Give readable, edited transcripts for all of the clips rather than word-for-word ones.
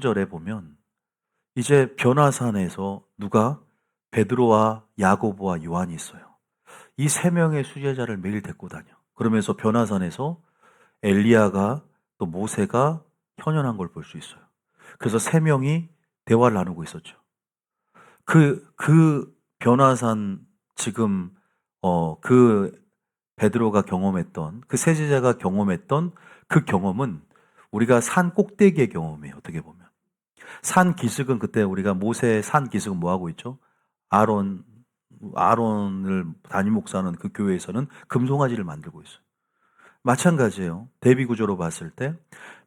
절에 보면 이제 변화산에서 누가 베드로와 야고보와 요한이 있어요. 이 세 명의 수제자를 매일 데리고 다녀. 그러면서 변화산에서 엘리야가 또 모세가 현현한 걸 볼 수 있어요. 그래서 세 명이 대화를 나누고 있었죠. 그 변화산 지금 그 베드로가 경험했던 그 세 제자가 경험했던 그 경험은 우리가 산 꼭대기의 경험이에요. 어떻게 보면 산 기슭은 그때 우리가 모세 산 기슭은 뭐 하고 있죠? 아론을 담임 목사는 그 교회에서는 금송아지를 만들고 있어요. 마찬가지예요. 대비 구조로 봤을 때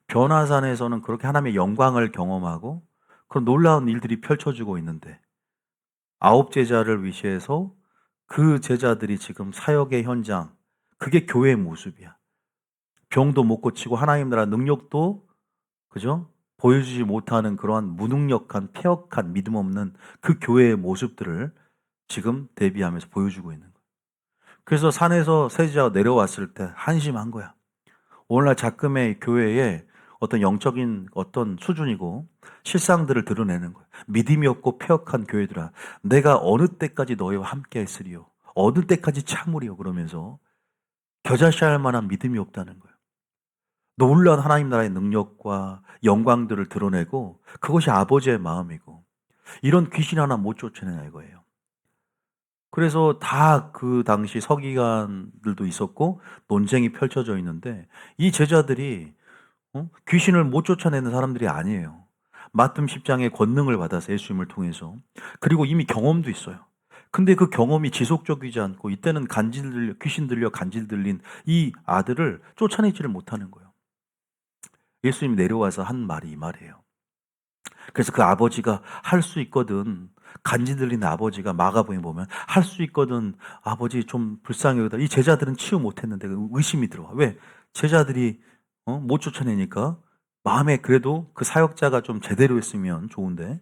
변화산에서는 그렇게 하나님의 영광을 경험하고 그런 놀라운 일들이 펼쳐지고 있는데 아홉 제자를 위시해서 그 제자들이 지금 사역의 현장, 그게 교회의 모습이야. 병도 못 고치고 하나님 나라 능력도 그죠? 보여주지 못하는 그러한 무능력한 폐역한 믿음 없는 그 교회의 모습들을 지금 대비하면서 보여주고 있는 거예요. 그래서 산에서 세지자가 내려왔을 때 한심한 거야. 오늘날 작금의 교회에 어떤 영적인 어떤 수준이고 실상들을 드러내는 거예요. 믿음이 없고 폐역한 교회들아, 내가 어느 때까지 너희와 함께 했으리요. 어느 때까지 참으리요. 그러면서 겨자씨할 만한 믿음이 없다는 거예요. 놀라운 하나님 나라의 능력과 영광들을 드러내고 그것이 아버지의 마음이고 이런 귀신 하나 못 쫓아내냐 이거예요. 그래서 다 그 당시 서기관들도 있었고 논쟁이 펼쳐져 있는데 이 제자들이 귀신을 못 쫓아내는 사람들이 아니에요. 마뜸 10장의 권능을 받아서 예수님을 통해서 그리고 이미 경험도 있어요. 근데 그 경험이 지속적이지 않고 이때는 귀신 들려 간질 들린 이 아들을 쫓아내지를 못하는 거예요. 예수님이 내려와서 한 말이 이 말이에요. 그래서 그 아버지가 할 수 있거든. 간지 들린 아버지가 마가복음에 보면 할 수 있거든. 아버지 좀 불쌍해요. 이 제자들은 치유 못했는데 의심이 들어와. 왜? 제자들이 못 쫓아내니까 마음에 그래도 그 사역자가 좀 제대로 했으면 좋은데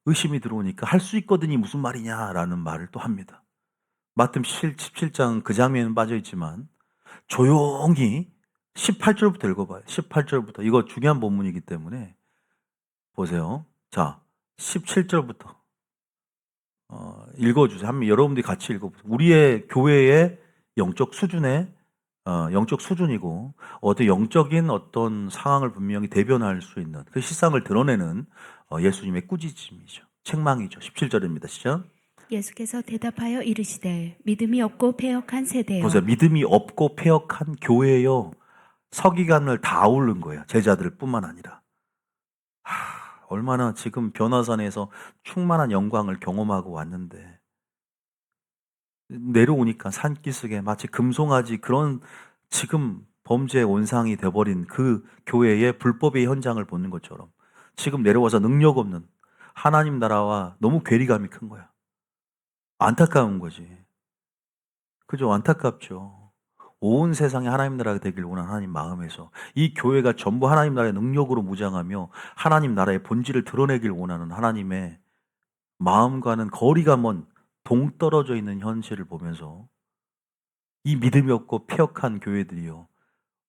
의심이 들어오니까 할 수 있거든이 무슨 말이냐라는 말을 또 합니다. 마태복음 17장 그 장면은 빠져있지만 조용히 18절부터 읽어봐요. 18절부터. 이거 중요한 본문이기 때문에 보세요. 자, 17절부터 읽어주세요. 한번 여러분들이 같이 읽어보세요. 우리의 교회의 영적 수준의 영적 수준이고 어떤 영적인 어떤 상황을 분명히 대변할 수 있는 그 실상을 드러내는 예수님의 꾸짖음이죠. 책망이죠. 17절입니다. 시작. 예수께서 대답하여 이르시되 믿음이 없고 패역한 세대여. 보세요. 믿음이 없고 패역한 교회요. 서기관을 다 아우른 거예요. 제자들 뿐만 아니라. 얼마나 지금 변화산에서 충만한 영광을 경험하고 왔는데 내려오니까 산기슭에 마치 금송아지 그런 지금 범죄의 온상이 돼버린 그 교회의 불법의 현장을 보는 것처럼 지금 내려와서 능력 없는 하나님 나라와 너무 괴리감이 큰 거야. 안타까운 거지. 그죠? 안타깝죠. 온 세상에 하나님 나라가 되길 원하는 하나님 마음에서 이 교회가 전부 하나님 나라의 능력으로 무장하며 하나님 나라의 본질을 드러내길 원하는 하나님의 마음과는 거리가 먼 동떨어져 있는 현실을 보면서 이 믿음이 없고 폐역한 교회들이요.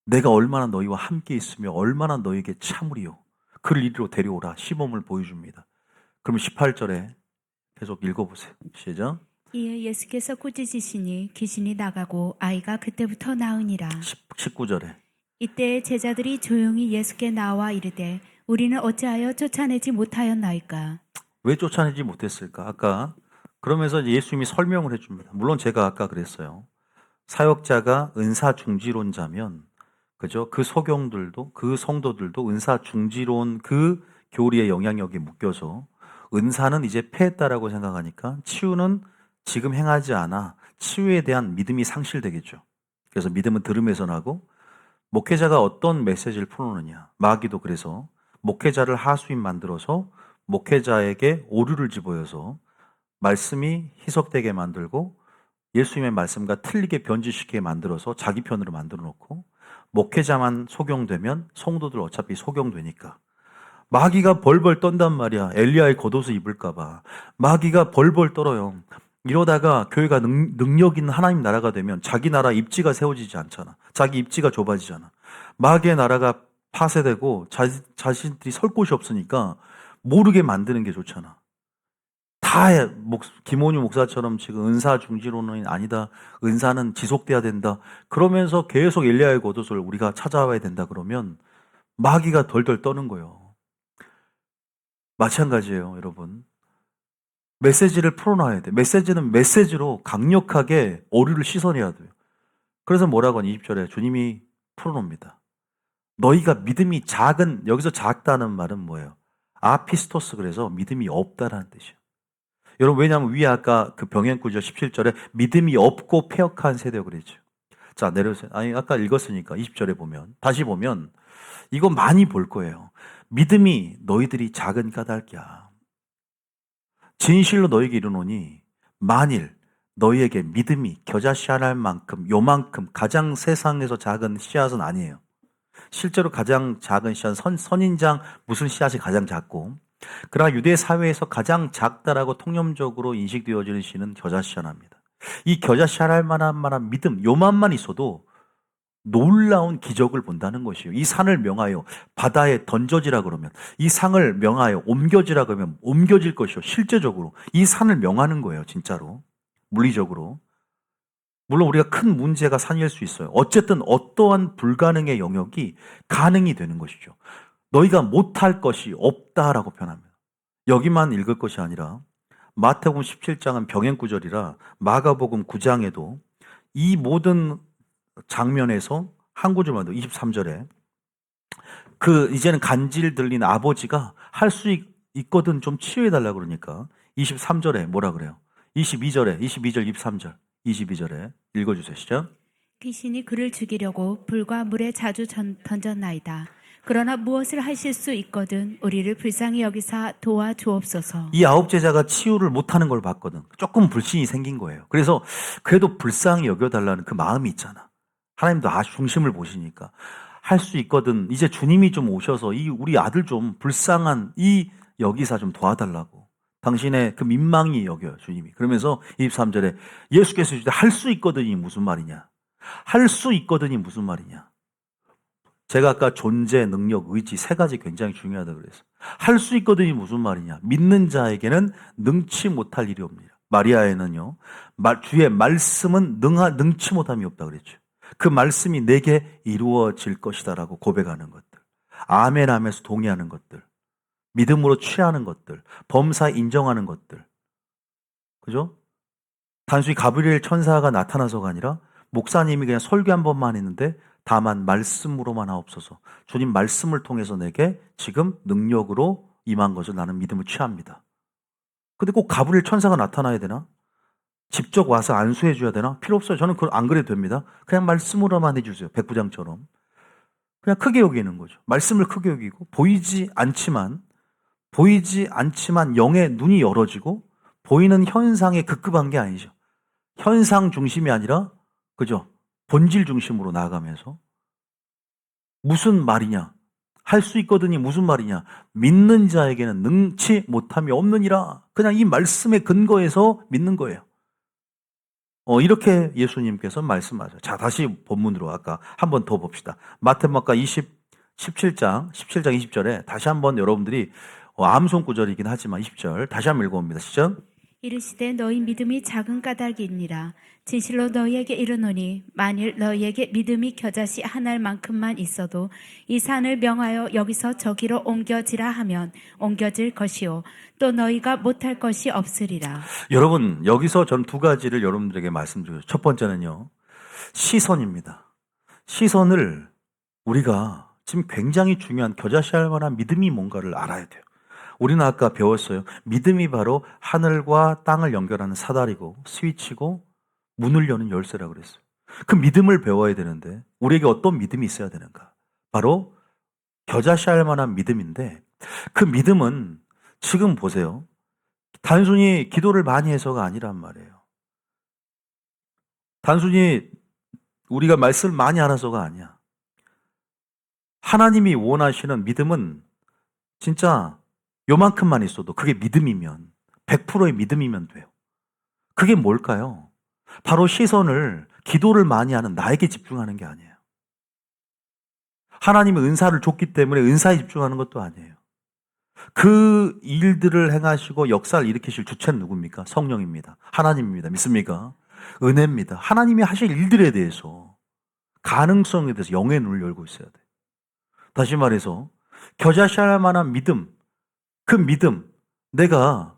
내가 얼마나 너희와 함께 있으며 얼마나 너희에게 참으리요. 그를 이리로 데려오라. 시범을 보여줍니다. 그럼 18절에 계속 읽어보세요. 시작. 이에 예수께서 꾸짖으시니 귀신이 나가고 아이가 그때부터 나으니라. 19절에 이때 제자들이 조용히 예수께 나와 이르되 우리는 어찌하여 쫓아내지 못하였나이까. 왜 쫓아내지 못했을까? 아까 그러면서 이제 예수님이 설명을 해줍니다. 물론 제가 아까 그랬어요. 사역자가 은사 중지론자면 그죠? 그 소경들도 그 성도들도 은사 중지론 그 교리의 영향력에 묶여서 은사는 이제 패했다라고 생각하니까 치유는 지금 행하지 않아 치유에 대한 믿음이 상실되겠죠. 그래서 믿음은 들음에서 나고 목회자가 어떤 메시지를 풀어놓느냐. 마귀도 그래서 목회자를 하수인 만들어서 목회자에게 오류를 집어여서 말씀이 희석되게 만들고 예수님의 말씀과 틀리게 변질시키게 만들어서 자기 편으로 만들어 놓고 목회자만 소경되면 성도들 어차피 소경되니까 마귀가 벌벌 떤단 말이야. 엘리야의 겉옷을 입을까 봐. 마귀가 벌벌 떨어요. 이러다가 교회가 능력 있는 하나님 나라가 되면 자기 나라 입지가 세워지지 않잖아. 자기 입지가 좁아지잖아. 마귀의 나라가 파쇄되고 자신들이 설 곳이 없으니까 모르게 만드는 게 좋잖아. 다 김원유 목사처럼 지금 은사 중지론은 아니다. 은사는 지속돼야 된다. 그러면서 계속 엘리야의 겉옷을 우리가 찾아와야 된다 그러면 마귀가 덜덜 떠는 거예요. 마찬가지예요, 여러분. 메시지를 풀어놔야 돼. 메시지는 메시지로 강력하게 오류를 씻어내야 돼요. 그래서 뭐라고 하니 20절에 주님이 풀어놓습니다. 너희가 믿음이 작은, 여기서 작다는 말은 뭐예요? 아피스토스, 그래서 믿음이 없다라는 뜻이에요. 여러분, 왜냐하면 위에 아까 그 병행구절 17절에 믿음이 없고 패역한 세대라고 그랬죠. 자, 내려오세요. 아니, 아까 읽었으니까 20절에 보면, 다시 보면 이거 많이 볼 거예요. 믿음이 너희들이 작은 까닭이야. 진실로 너희에게 이르노니 만일 너희에게 믿음이 겨자씨 하나일 만큼, 요만큼 가장 세상에서 작은 씨앗은 아니에요. 실제로 가장 작은 씨앗은 선인장 무슨 씨앗이 가장 작고, 그러나 유대 사회에서 가장 작다라고 통념적으로 인식되어지는 씨는 겨자씨 하나입니다. 이 겨자씨 하나일 만한 믿음, 요만만 있어도 놀라운 기적을 본다는 것이에요. 이 산을 명하여 바다에 던져지라 그러면, 이 상을 명하여 옮겨지라 그러면 옮겨질 것이요. 실제적으로 이 산을 명하는 거예요. 진짜로. 물리적으로. 물론 우리가 큰 문제가 산일 수 있어요. 어쨌든 어떠한 불가능의 영역이 가능이 되는 것이죠. 너희가 못할 것이 없다라고 표현합니다. 여기만 읽을 것이 아니라 마태복음 17장은 병행구절이라 마가복음 9장에도 이 모든 장면에서 한 구절만 더 23절에 이제는 간질 들린 아버지가 할 수 있거든 좀 치유해달라 그러니까 23절에 뭐라 그래요? 22절, 23절, 22절에 읽어주세요. 시작. 귀신이 그를 죽이려고 불과 물에 자주 던졌나이다. 그러나 무엇을 하실 수 있거든 우리를 불쌍히 여기사 도와주옵소서. 이 9제자가 치유를 못하는 걸 봤거든. 조금 불신이 생긴 거예요. 그래서 그래도 불쌍히 여겨달라는 그 마음이 있잖아. 하나님도 중심을 보시니까 할 수 있거든. 이제 주님이 좀 오셔서 우리 아들 좀 불쌍한 이 여기사 좀 도와달라고. 당신의 그 민망히 여겨요, 주님이. 그러면서 23절에 예수께서 할 수 있거든이 무슨 말이냐? 할 수 있거든이 무슨 말이냐? 제가 아까 존재, 능력, 의지 세 가지 굉장히 중요하다고 그랬어요. 할 수 있거든이 무슨 말이냐? 믿는 자에게는 능치 못할 일이 옵니다. 마리아에는요, 주의 말씀은 능치 못함이 없다 그랬죠. 그 말씀이 내게 이루어질 것이다라고 고백하는 것들. 아멘 하면서 동의하는 것들. 믿음으로 취하는 것들. 범사 인정하는 것들. 그죠? 단순히 가브리엘 천사가 나타나서가 아니라 목사님이 그냥 설교 한 번만 했는데 다만 말씀으로만 하옵소서. 주님 말씀을 통해서 내게 지금 능력으로 임한 것을 나는 믿음을 취합니다. 근데 꼭 가브리엘 천사가 나타나야 되나? 직접 와서 안수해 줘야 되나? 필요 없어요. 저는 안 그래도 됩니다. 그냥 말씀으로만 해주세요. 백부장처럼. 그냥 크게 여기는 거죠. 말씀을 크게 여기고 보이지 않지만 영의 눈이 열어지고 보이는 현상에 급급한 게 아니죠. 현상 중심이 아니라 그죠? 본질 중심으로 나아가면서 무슨 말이냐? 할 수 있거든이 무슨 말이냐? 믿는 자에게는 능치 못함이 없느니라. 그냥 이 말씀의 근거에서 믿는 거예요. 이렇게 예수님께서 말씀하세요. 자, 다시 본문으로 아까 한 번 더 봅시다. 마태복음 17장 20절에 다시 한번 여러분들이 암송 구절이긴 하지만 20절 다시 한번 읽어봅니다. 시작. 이르시되 너희 믿음이 작은 까닭이니라. 진실로 너희에게 이르노니 만일 너희에게 믿음이 겨자씨 하나만큼만 있어도 이 산을 명하여 여기서 저기로 옮겨지라 하면 옮겨질 것이요 또 너희가 못할 것이 없으리라. 여러분, 여기서 전 두 가지를 여러분들에게 말씀드려요. 첫 번째는요, 시선입니다. 시선을 우리가 지금 굉장히 중요한 겨자씨 할 만한 믿음이 뭔가를 알아야 돼요. 우리는 아까 배웠어요. 믿음이 바로 하늘과 땅을 연결하는 사다리고 스위치고 문을 여는 열쇠라고 그랬어요. 그 믿음을 배워야 되는데 우리에게 어떤 믿음이 있어야 되는가? 바로 겨자씨 할 만한 믿음인데 그 믿음은 지금 보세요. 단순히 기도를 많이 해서가 아니란 말이에요. 단순히 우리가 말씀을 많이 알아서가 아니야. 하나님이 원하시는 믿음은 진짜 요만큼만 있어도 그게 믿음이면 100%의 믿음이면 돼요. 그게 뭘까요? 바로 시선을 기도를 많이 하는 나에게 집중하는 게 아니에요. 하나님의 은사를 줬기 때문에 은사에 집중하는 것도 아니에요. 그 일들을 행하시고 역사를 일으키실 주체는 누굽니까? 성령입니다. 하나님입니다. 믿습니까? 은혜입니다. 하나님이 하실 일들에 대해서, 가능성에 대해서 영의 눈을 열고 있어야 돼요. 다시 말해서 겨자씨할 만한 믿음, 그 믿음, 내가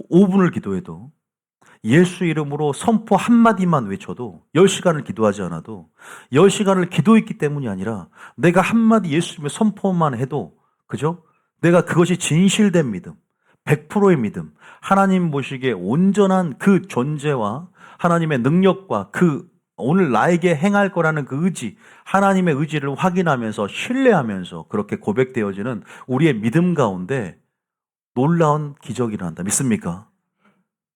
5분을 기도해도 예수 이름으로 선포 한마디만 외쳐도 10시간을 기도하지 않아도 10시간을 기도했기 때문이 아니라 내가 한마디 예수 이름의 선포만 해도, 그죠? 내가 그것이 진실된 믿음, 100%의 믿음, 하나님 보시기에 온전한 그 존재와 하나님의 능력과 그 오늘 나에게 행할 거라는 그 의지, 하나님의 의지를 확인하면서 신뢰하면서 그렇게 고백되어지는 우리의 믿음 가운데 놀라운 기적이 일어난다. 믿습니까?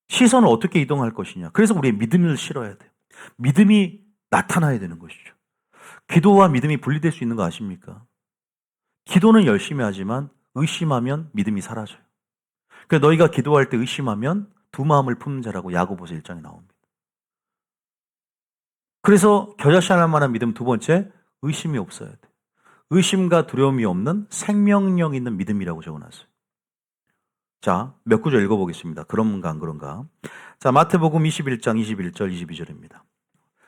시선을 어떻게 이동할 것이냐. 그래서 우리의 믿음을 실어야 돼요. 믿음이 나타나야 되는 것이죠. 기도와 믿음이 분리될 수 있는 거 아십니까? 기도는 열심히 하지만 의심하면 믿음이 사라져요. 그래서 너희가 기도할 때 의심하면 두 마음을 품는 자라고 야고보서 1장에 나옵니다. 그래서 겨자씨할 만한 믿음 두 번째, 의심이 없어야 돼. 의심과 두려움이 없는 생명력 있는 믿음이라고 적어놨어요. 자, 몇 구절 읽어보겠습니다. 그런가 안 그런가. 자, 마태복음 21장 21절 22절입니다.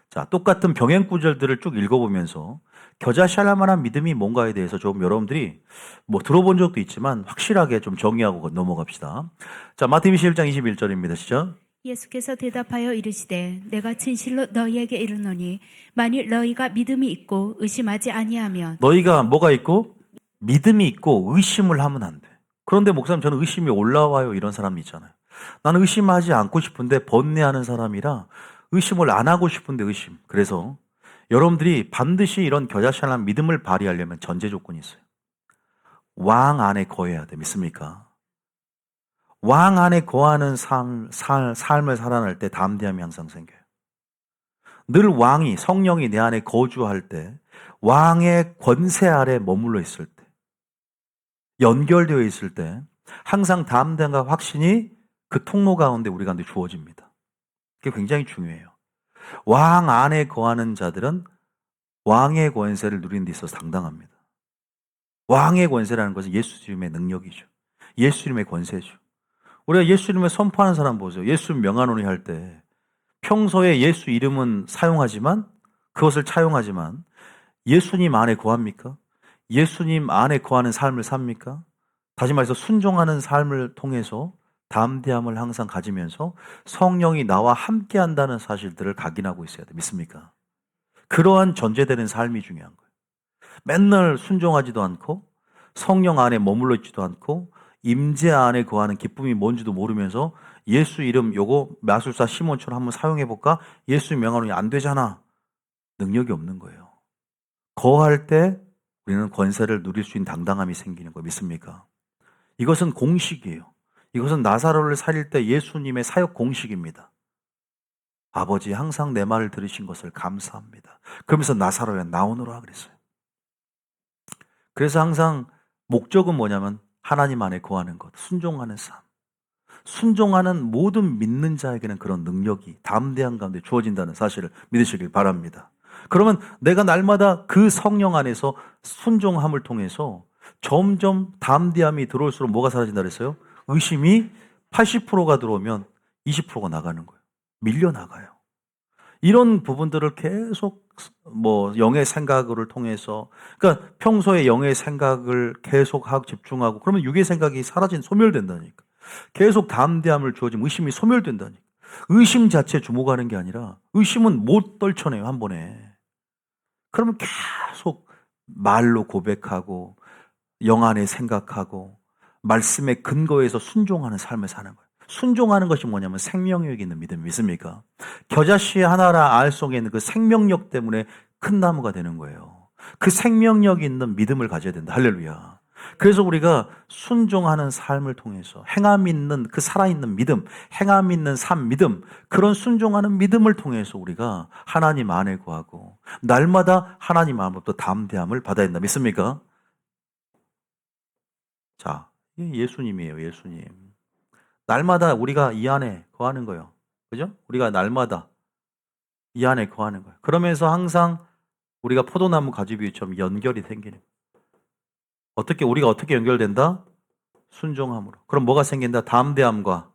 자, 똑같은 병행 구절들을 쭉 읽어보면서 겨자씨할 만한 믿음이 뭔가에 대해서 좀 여러분들이 뭐 들어본 적도 있지만 확실하게 좀 정의하고 넘어갑시다. 자, 마태복음 21장 21절입니다. 시작. 예수께서 대답하여 이르시되 내가 진실로 너희에게 이르노니 만일 너희가 믿음이 있고 의심하지 아니하면. 너희가 뭐가 있고 믿음이 있고 의심을 하면 안 돼. 그런데 목사님, 저는 의심이 올라와요, 이런 사람이 있잖아요. 나는 의심하지 않고 싶은데 번뇌하는 사람이라 의심을 안 하고 싶은데 의심. 그래서 여러분들이 반드시 이런 겨자씨할 믿음을 발휘하려면 전제 조건이 있어요. 왕 안에 거해야 돼. 믿습니까? 왕 안에 거하는 삶을 살아날 때 담대함이 항상 생겨요. 늘 왕이, 성령이 내 안에 거주할 때, 왕의 권세 아래 머물러 있을 때, 연결되어 있을 때 항상 담대함과 확신이 그 통로 가운데 우리 가운데 주어집니다. 그게 굉장히 중요해요. 왕 안에 거하는 자들은 왕의 권세를 누리는 데 있어서 당당합니다. 왕의 권세라는 것은 예수 이름의 능력이죠. 예수 이름의 권세죠. 우리가 예수 이름을 선포하는 사람 보세요. 예수 명하노니 할 때 평소에 예수 이름은 사용하지만, 그것을 차용하지만 예수님 안에 거합니까? 예수님 안에 거하는 삶을 삽니까? 다시 말해서 순종하는 삶을 통해서 담대함을 항상 가지면서 성령이 나와 함께 한다는 사실들을 각인하고 있어야 돼. 믿습니까? 그러한 전제되는 삶이 중요한 거예요. 맨날 순종하지도 않고 성령 안에 머물러 있지도 않고 임재 안에 거하는 기쁨이 뭔지도 모르면서 예수 이름 요거 마술사 시몬처럼 한번 사용해 볼까? 예수 명하노니 안 되잖아. 능력이 없는 거예요. 거할 때 우리는 권세를 누릴 수 있는 당당함이 생기는 거 믿습니까? 이것은 공식이에요. 이것은 나사로를 살릴 때 예수님의 사역 공식입니다. 아버지, 항상 내 말을 들으신 것을 감사합니다. 그러면서 나사로야 나오너라 그랬어요. 그래서 항상 목적은 뭐냐면 하나님 안에 거하는 것, 순종하는 삶. 순종하는 모든 믿는 자에게는 그런 능력이 담대한 가운데 주어진다는 사실을 믿으시길 바랍니다. 그러면 내가 날마다 그 성령 안에서 순종함을 통해서 점점 담대함이 들어올수록 뭐가 사라진다 그랬어요? 의심이 80%가 들어오면 20%가 나가는 거예요. 밀려나가요. 이런 부분들을 계속 영의 생각을 통해서, 그러니까 평소에 영의 생각을 계속 하고 집중하고 그러면 육의 생각이 소멸된다니까. 계속 담대함을 주어지면 의심이 소멸된다니까. 의심 자체에 주목하는 게 아니라 의심은 못 떨쳐내요, 한 번에. 그러면 계속 말로 고백하고 영 안에 생각하고 말씀의 근거에서 순종하는 삶을 사는 거예요. 순종하는 것이 뭐냐면 생명력이 있는 믿음, 믿습니까? 겨자씨 하나라 알 속에 있는 그 생명력 때문에 큰 나무가 되는 거예요. 그 생명력이 있는 믿음을 가져야 된다. 할렐루야. 그래서 우리가 순종하는 삶을 통해서 행함 있는 그 살아있는 믿음, 행함 있는 삶 믿음, 그런 순종하는 믿음을 통해서 우리가 하나님 안에 거하고 날마다 하나님 안으로부터 담대함을 받아야 된다. 믿습니까? 자, 예수님이에요. 예수님. 날마다 우리가 이 안에 거하는 거예요. 그죠? 우리가 날마다 이 안에 거하는 거예요. 그러면서 항상 우리가 포도나무 가지비처럼 연결이 생기는 거예요. 우리가 어떻게 연결된다? 순종함으로. 그럼 뭐가 생긴다? 담대함과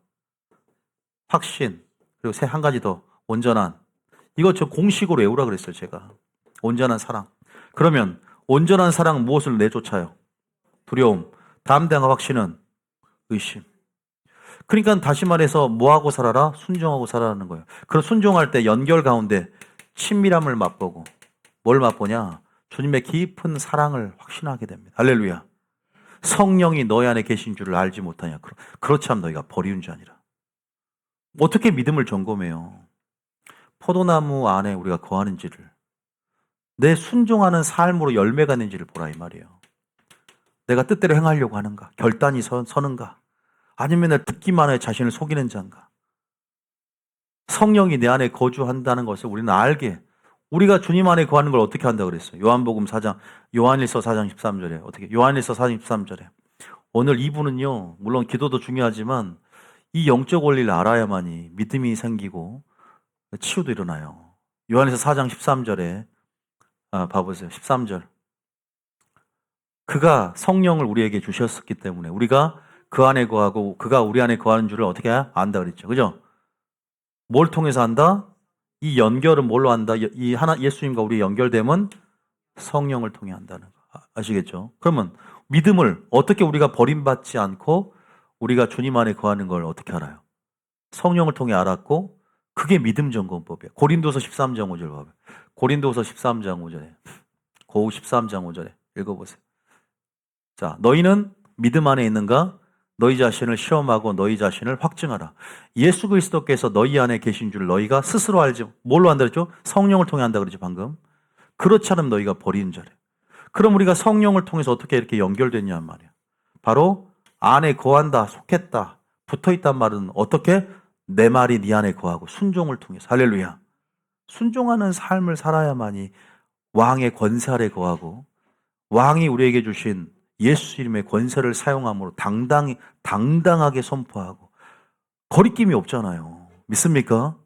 확신, 그리고 한 가지 더, 온전한. 이거 저 공식으로 외우라 그랬어요, 제가. 온전한 사랑. 그러면 온전한 사랑 무엇을 내쫓아요? 두려움. 담대함과 확신은 의심. 그러니까 다시 말해서 뭐하고 살아라? 순종하고 살아라는 거예요. 그럼 순종할 때 연결 가운데 친밀함을 맛보고 뭘 맛보냐? 주님의 깊은 사랑을 확신하게 됩니다. 할렐루야. 성령이 너희 안에 계신 줄을 알지 못하냐? 그렇지 않으면 너희가 버리운 자 아니라. 어떻게 믿음을 점검해요? 포도나무 안에 우리가 거하는지를, 내 순종하는 삶으로 열매가 있는지를 보라 이 말이에요. 내가 뜻대로 행하려고 하는가? 결단이 서는가? 아니면 내가 듣기만 해 자신을 속이는 자인가? 성령이 내 안에 거주한다는 것을 우리는 알게, 우리가 주님 안에 거하는 걸 어떻게 한다 그랬어요? 요한일서 4장 13절에 어떻게? 요한일서 4장 13절에 오늘 2부는요, 물론 기도도 중요하지만 이 영적 원리를 알아야만이 믿음이 생기고 치유도 일어나요. 요한일서 4장 13절에 봐보세요. 13절. 그가 성령을 우리에게 주셨기 때문에 우리가 그 안에 거하고 그가 우리 안에 거하는 줄을 어떻게 안다 그랬죠. 그죠? 뭘 통해서 안다? 이 연결은 뭘로 한다? 예수님과 우리 연결됨은 성령을 통해 한다는 거. 아시겠죠? 그러면 믿음을 어떻게 우리가 버림받지 않고 우리가 주님 안에 거하는 걸 어떻게 알아요? 성령을 통해 알았고, 그게 믿음 점검법이에요. 고린도서 13장 5절 봐봐요. 고린도서 13장 5절에. 고우 13장 5절에 읽어보세요. 자, 너희는 믿음 안에 있는가? 너희 자신을 시험하고 너희 자신을 확증하라. 예수 그리스도께서 너희 안에 계신 줄 너희가 스스로 알지. 뭘로 한다 그랬죠? 성령을 통해 한다 그랬죠, 방금. 그렇지 않으면 너희가 버리는 자래. 그럼 우리가 성령을 통해서 어떻게 이렇게 연결됐냐 말이야. 바로 안에 거한다, 속했다, 붙어있단 말은 어떻게? 내 말이 네 안에 거하고 순종을 통해서. 할렐루야. 순종하는 삶을 살아야만이 왕의 권세 아래 거하고 왕이 우리에게 주신 예수 이름의 권세를 사용함으로 당당하게 선포하고 거리낌이 없잖아요. 믿습니까?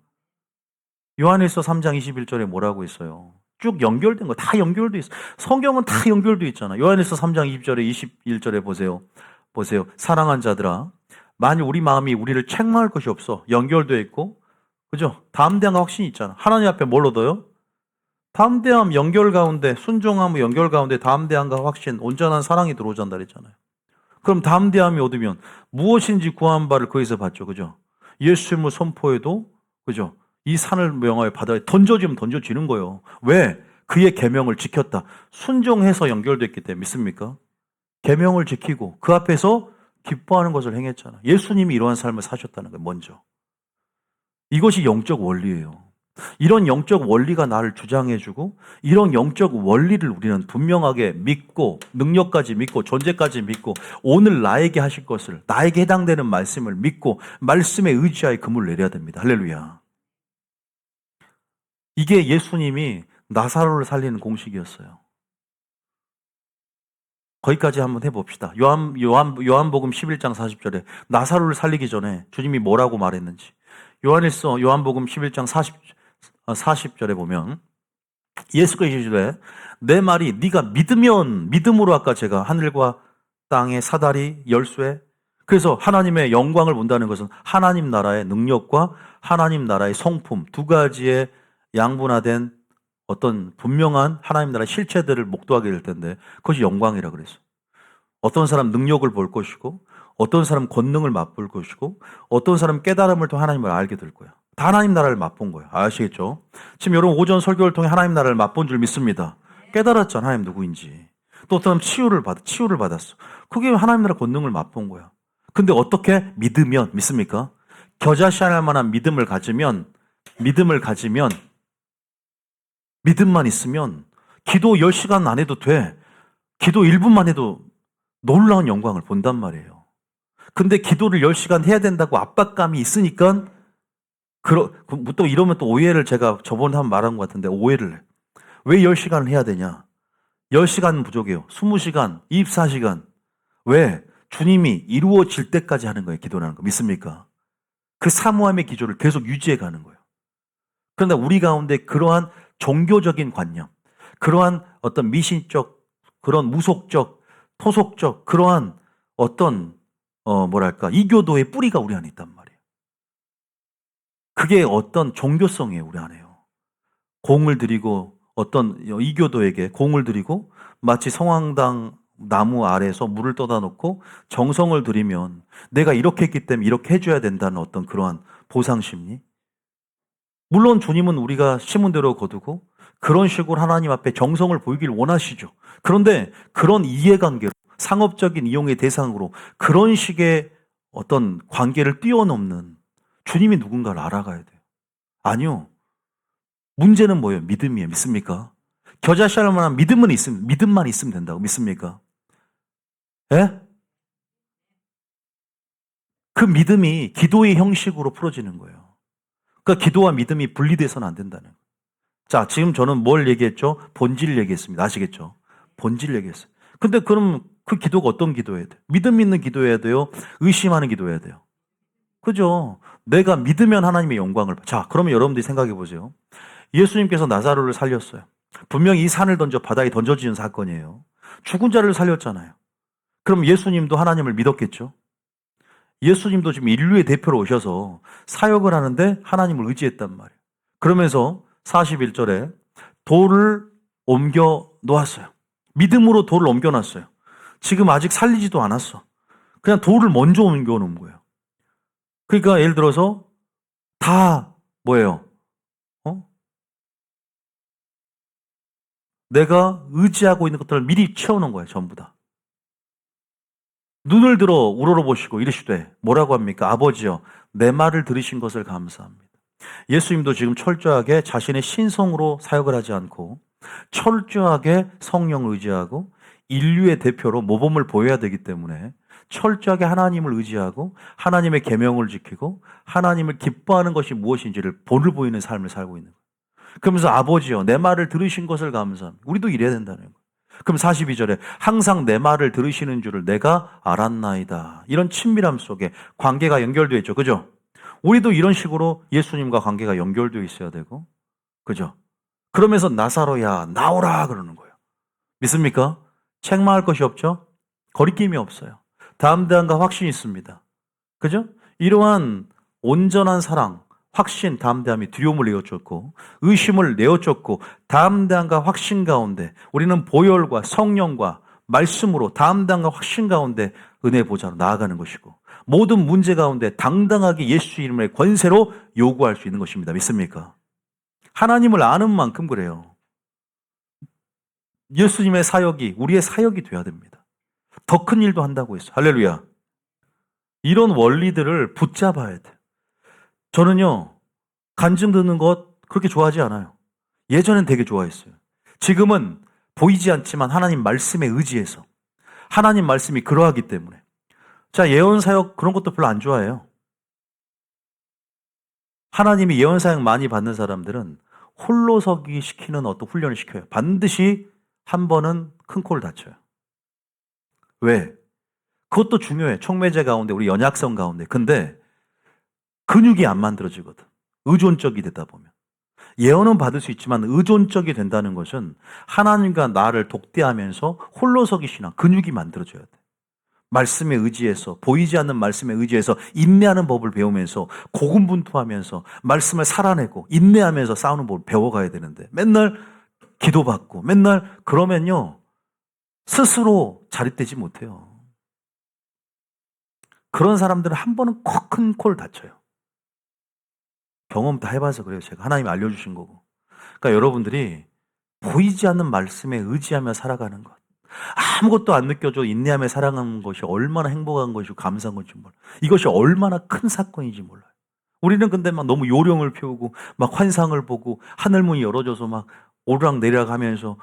요한일서 3장 21절에 뭐라고 했어요? 쭉 연결된 거 다 연결돼 있어. 성경은 다 연결돼 있잖아. 요한일서 3장 20절에 21절에 보세요. 사랑한 자들아, 만일 우리 마음이 우리를 책망할 것이 없어 연결돼 있고, 그죠? 담대함과 확신이 있잖아. 하나님 앞에 뭘 얻어요? 담대함 연결 가운데, 순종함 연결 가운데 담대함과 확신, 온전한 사랑이 들어오잔다 그랬잖아요. 그럼 담대함이 얻으면 무엇인지 구한 바를 거기서 받죠. 그죠? 예수님을 선포해도, 그죠? 이 산을 명하여 바다에 던져지면 던져지는 거예요. 왜? 그의 계명을 지켰다. 순종해서 연결됐기 때문에. 믿습니까? 계명을 지키고 그 앞에서 기뻐하는 것을 행했잖아. 예수님이 이러한 삶을 사셨다는 거예요. 먼저. 이것이 영적 원리예요. 이런 영적 원리가 나를 주장해주고, 이런 영적 원리를 우리는 분명하게 믿고, 능력까지 믿고, 존재까지 믿고, 오늘 나에게 하실 것을, 나에게 해당되는 말씀을 믿고 말씀에 의지하여 금을 내려야 됩니다. 할렐루야. 이게 예수님이 나사로를 살리는 공식이었어요. 거기까지 한번 해봅시다. 요한복음 11장 40절에 나사로를 살리기 전에 주님이 뭐라고 말했는지. 요한복음 11장 40절에 보면 예수께서 이르시되 내 말이 네가 믿으면, 믿음으로 아까 제가 하늘과 땅의 사다리 열쇠, 그래서 하나님의 영광을 본다는 것은 하나님 나라의 능력과 하나님 나라의 성품, 두 가지의 양분화된 어떤 분명한 하나님 나라의 실체들을 목도하게 될 텐데, 그것이 영광이라 그랬어요. 어떤 사람 능력을 볼 것이고, 어떤 사람 권능을 맛볼 것이고, 어떤 사람 깨달음을 통해 하나님을 알게 될 거야. 다 하나님 나라를 맛본 거예요. 아시겠죠? 지금 여러분 오전 설교를 통해 하나님 나라를 맛본 줄 믿습니다. 깨달았잖아, 하나님 누구인지. 또 어떤 사람 치유를 받았어. 그게 하나님 나라 권능을 맛본 거야. 근데 어떻게? 믿으면, 믿습니까? 겨자씨할 만한 믿음만 있으면 기도 10시간 안 해도 돼. 기도 1분만 해도 놀라운 영광을 본단 말이에요. 근데 기도를 10시간 해야 된다고 압박감이 있으니까, 또 이러면 또 오해를, 제가 저번에 한번 말한 것 같은데 오해를 해. 왜 10시간을 해야 되냐? 10시간은 부족해요. 20시간, 24시간. 왜? 주님이 이루어질 때까지 하는 거예요. 기도라는 거. 믿습니까? 그 사모함의 기조를 계속 유지해 가는 거예요. 그런데 우리 가운데 그러한 종교적인 관념, 그러한 어떤 미신적, 그런 무속적, 토속적, 그러한 어떤 이교도의 뿌리가 우리 안에 있단 말이에요. 그게 어떤 종교성이에요, 우리 안에요. 공을 들이고 어떤 이교도에게 공을 들이고 마치 성황당 나무 아래에서 물을 떠다 놓고 정성을 들이면 내가 이렇게 했기 때문에 이렇게 해줘야 된다는 어떤 그러한 보상심리. 물론 주님은 우리가 심은 대로 거두고 그런 식으로 하나님 앞에 정성을 보이길 원하시죠. 그런데 그런 이해관계로 상업적인 이용의 대상으로 그런 식의 어떤 관계를 뛰어넘는 주님이 누군가를 알아가야 돼요. 아니요. 문제는 뭐예요? 믿음이에요. 믿습니까? 겨자씨할 만한 믿음만 있으면 된다고 믿습니까? 예? 그 믿음이 기도의 형식으로 풀어지는 거예요. 그러니까 기도와 믿음이 분리돼서는 안 된다는 거예요. 자, 지금 저는 뭘 얘기했죠? 본질 얘기했습니다. 아시겠죠? 본질 얘기했어요. 근데 그럼 그 기도가 어떤 기도해야 돼요? 믿음 있는 기도해야 돼요? 의심하는 기도해야 돼요? 그죠? 내가 믿으면 하나님의 영광을 자, 그러면 여러분들이 생각해 보세요. 예수님께서 나사로를 살렸어요. 분명히 이 산을 던져 바다에 던져지는 사건이에요. 죽은 자를 살렸잖아요. 그럼 예수님도 하나님을 믿었겠죠? 예수님도 지금 인류의 대표로 오셔서 사역을 하는데 하나님을 의지했단 말이에요. 그러면서 41절에 돌을 옮겨 놓았어요. 믿음으로 돌을 옮겨 놨어요. 지금 아직 살리지도 않았어. 그냥 돌을 먼저 옮겨 놓은 거예요. 그러니까 예를 들어서 다 뭐예요? 내가 의지하고 있는 것들을 미리 채워놓은 거예요. 전부 다. 눈을 들어 우러러보시고 이르시되 뭐라고 합니까? 아버지여 내 말을 들으신 것을 감사합니다. 예수님도 지금 철저하게 자신의 신성으로 사역을 하지 않고 철저하게 성령을 의지하고 인류의 대표로 모범을 보여야 되기 때문에 철저하게 하나님을 의지하고 하나님의 계명을 지키고 하나님을 기뻐하는 것이 무엇인지를 본을 보이는 삶을 살고 있는 거예요. 그러면서 아버지여 내 말을 들으신 것을 감사합니다. 우리도 이래야 된다는 거예요. 그럼 42절에 항상 내 말을 들으시는 줄을 내가 알았나이다. 이런 친밀함 속에 관계가 연결되어 있죠. 그죠? 우리도 이런 식으로 예수님과 관계가 연결되어 있어야 되고 그죠? 그러면서 나사로야 나오라 그러는 거예요. 믿습니까? 책망할 것이 없죠? 거리낌이 없어요. 다음 대안과 확신이 있습니다. 그죠? 이러한 온전한 사랑, 확신, 담대함이 두려움을 내어쫓고 의심을 내어쫓고 담대함과 확신 가운데 우리는 보혈과 성령과 말씀으로 담대함과 확신 가운데 은혜 보좌로 나아가는 것이고 모든 문제 가운데 당당하게 예수 이름의 권세로 요구할 수 있는 것입니다. 믿습니까? 하나님을 아는 만큼 그래요. 예수님의 사역이 우리의 사역이 돼야 됩니다. 더 큰 일도 한다고 했어요. 할렐루야. 이런 원리들을 붙잡아야 돼요. 저는요, 간증 듣는 것 그렇게 좋아하지 않아요. 예전엔 되게 좋아했어요. 지금은 보이지 않지만 하나님 말씀에 의지해서 하나님 말씀이 그러하기 때문에 자, 예언사역 그런 것도 별로 안 좋아해요. 하나님이 예언사역 많이 받는 사람들은 홀로서기 시키는 어떤 훈련을 시켜요. 반드시 한 번은 큰 코를 다쳐요. 왜? 그것도 중요해. 촉매제 가운데 우리 연약성 가운데. 근데 근육이 안 만들어지거든. 의존적이 되다 보면. 예언은 받을 수 있지만 의존적이 된다는 것은 하나님과 나를 독대하면서 홀로서기 신앙, 근육이 만들어져야 돼. 말씀에 의지해서 보이지 않는 말씀에 의지해서 인내하는 법을 배우면서 고군분투하면서 말씀을 살아내고 인내하면서 싸우는 법을 배워가야 되는데 맨날 기도받고 맨날 그러면요 스스로 자립되지 못해요. 그런 사람들은 한 번은 콕 큰 콜 다쳐요. 경험 다 해봐서 그래요. 제가 하나님이 알려주신 거고. 그러니까 여러분들이 보이지 않는 말씀에 의지하며 살아가는 것. 아무것도 안 느껴져 인내하며 살아가는 것이 얼마나 행복한 것이고 감사한 건지 몰라요. 이것이 얼마나 큰 사건인지 몰라요. 우리는 근데 막 너무 요령을 피우고 막 환상을 보고 하늘문이 열어져서 막 오르락 내리락 하면서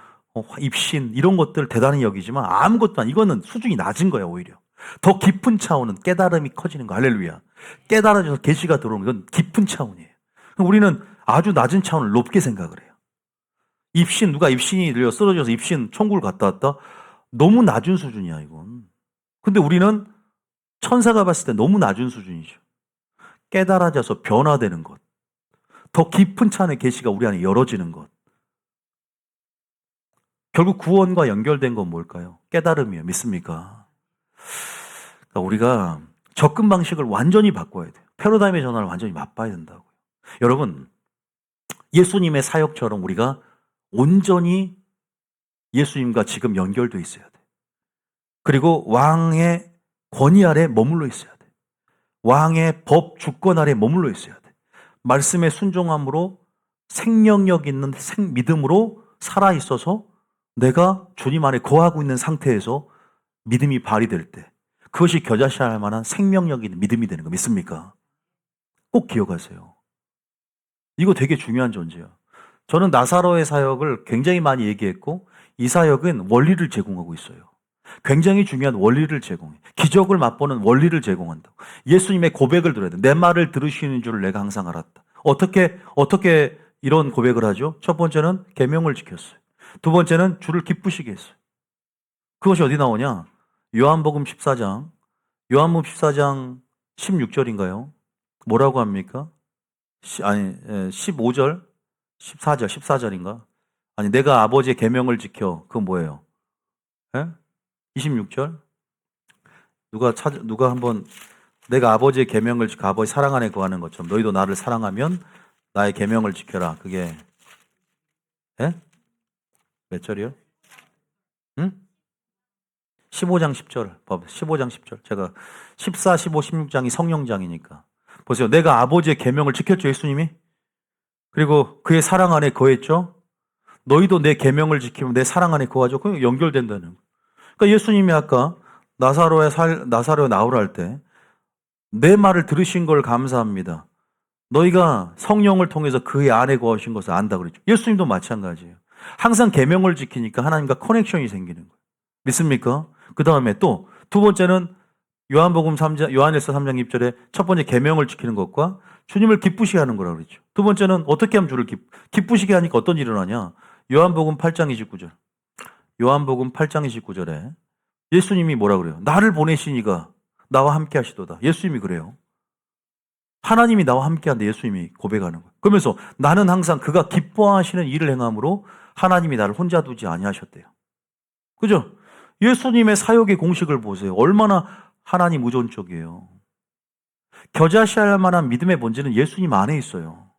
입신 이런 것들 대단히 여기지만 아무것도 이거는 수준이 낮은 거야 오히려. 더 깊은 차원은 깨달음이 커지는 거. 할렐루야. 깨달아져서 계시가 들어오는 건 깊은 차원이에요. 우리는 아주 낮은 차원을 높게 생각을 해요. 입신 누가 입신이 들려 쓰러져서 입신 천국을 갔다 왔다. 너무 낮은 수준이야 이건. 근데 우리는 천사가 봤을 때 너무 낮은 수준이죠. 깨달아져서 변화되는 것. 더 깊은 차원의 계시가 우리 안에 열어지는 것. 결국 구원과 연결된 건 뭘까요? 깨달음이에요. 믿습니까? 그러니까 우리가 접근 방식을 완전히 바꿔야 돼요. 패러다임의 전환을 완전히 맛봐야 된다고요. 여러분, 예수님의 사역처럼 우리가 온전히 예수님과 지금 연결돼 있어야 돼. 그리고 왕의 권위 아래 머물러 있어야 돼. 왕의 법 주권 아래 머물러 있어야 돼. 말씀에 순종함으로 생명력 있는 믿음으로 살아 있어서 내가 주님 안에 거하고 있는 상태에서 믿음이 발휘될 때 그것이 겨자씨할 만한 생명력 있는 믿음이 되는 거 믿습니까? 꼭 기억하세요. 이거 되게 중요한 존재예요. 저는 나사로의 사역을 굉장히 많이 얘기했고 이 사역은 원리를 제공하고 있어요. 굉장히 중요한 원리를 제공해. 기적을 맛보는 원리를 제공한다고. 예수님의 고백을 들어야 돼. 내 말을 들으시는 줄 내가 항상 알았다. 어떻게 이런 고백을 하죠? 첫 번째는 계명을 지켰어요. 두 번째는 주를 기쁘시게 했어요. 그것이 어디 나오냐? 요한복음 14장 16절인가요? 뭐라고 합니까? 15절, 14절인가? 아니, 내가 아버지의 계명을 지켜. 그건 뭐예요? 예? 26절? 누가 한번 내가 아버지의 계명을 지켜 아버지 사랑 안에 거하는 것처럼 너희도 나를 사랑하면 나의 계명을 지켜라. 그게 예? 몇 절이요? 응? 15장 10절. 15장 10절. 제가 14, 15, 16장이 성령장이니까. 보세요. 내가 아버지의 계명을 지켰죠, 예수님이? 그리고 그의 사랑 안에 거했죠? 너희도 내 계명을 지키면 내 사랑 안에 거하죠. 그게 연결된다는 거예요. 그러니까 예수님이 아까 나사로에 나오라 할 때 내 말을 들으신 걸 감사합니다. 너희가 성령을 통해서 그의 안에 거하신 것을 안다 그랬죠. 예수님도 마찬가지예요. 항상 계명을 지키니까 하나님과 커넥션이 생기는 거예요. 믿습니까? 그 다음에 또 두 번째는 요한일서 3장 2절에 첫 번째 계명을 지키는 것과 주님을 기쁘시게 하는 거라고 그랬죠. 두 번째는 어떻게 하면 주를 기쁘시게 하니까 어떤 일이 일어나냐? 요한복음 8장 29절. 요한복음 8장 29절에 예수님이 뭐라 그래요? 나를 보내시니가 나와 함께 하시도다. 예수님이 그래요. 하나님이 나와 함께 한데 예수님이 고백하는 거예요. 그러면서 나는 항상 그가 기뻐하시는 일을 행함으로 하나님이 나를 혼자 두지 아니하셨대요. 그죠? 예수님의 사역의 공식을 보세요. 얼마나 하나님 의존적이에요. 겨자씨할 만한 믿음의 본질은 예수님 안에 있어요.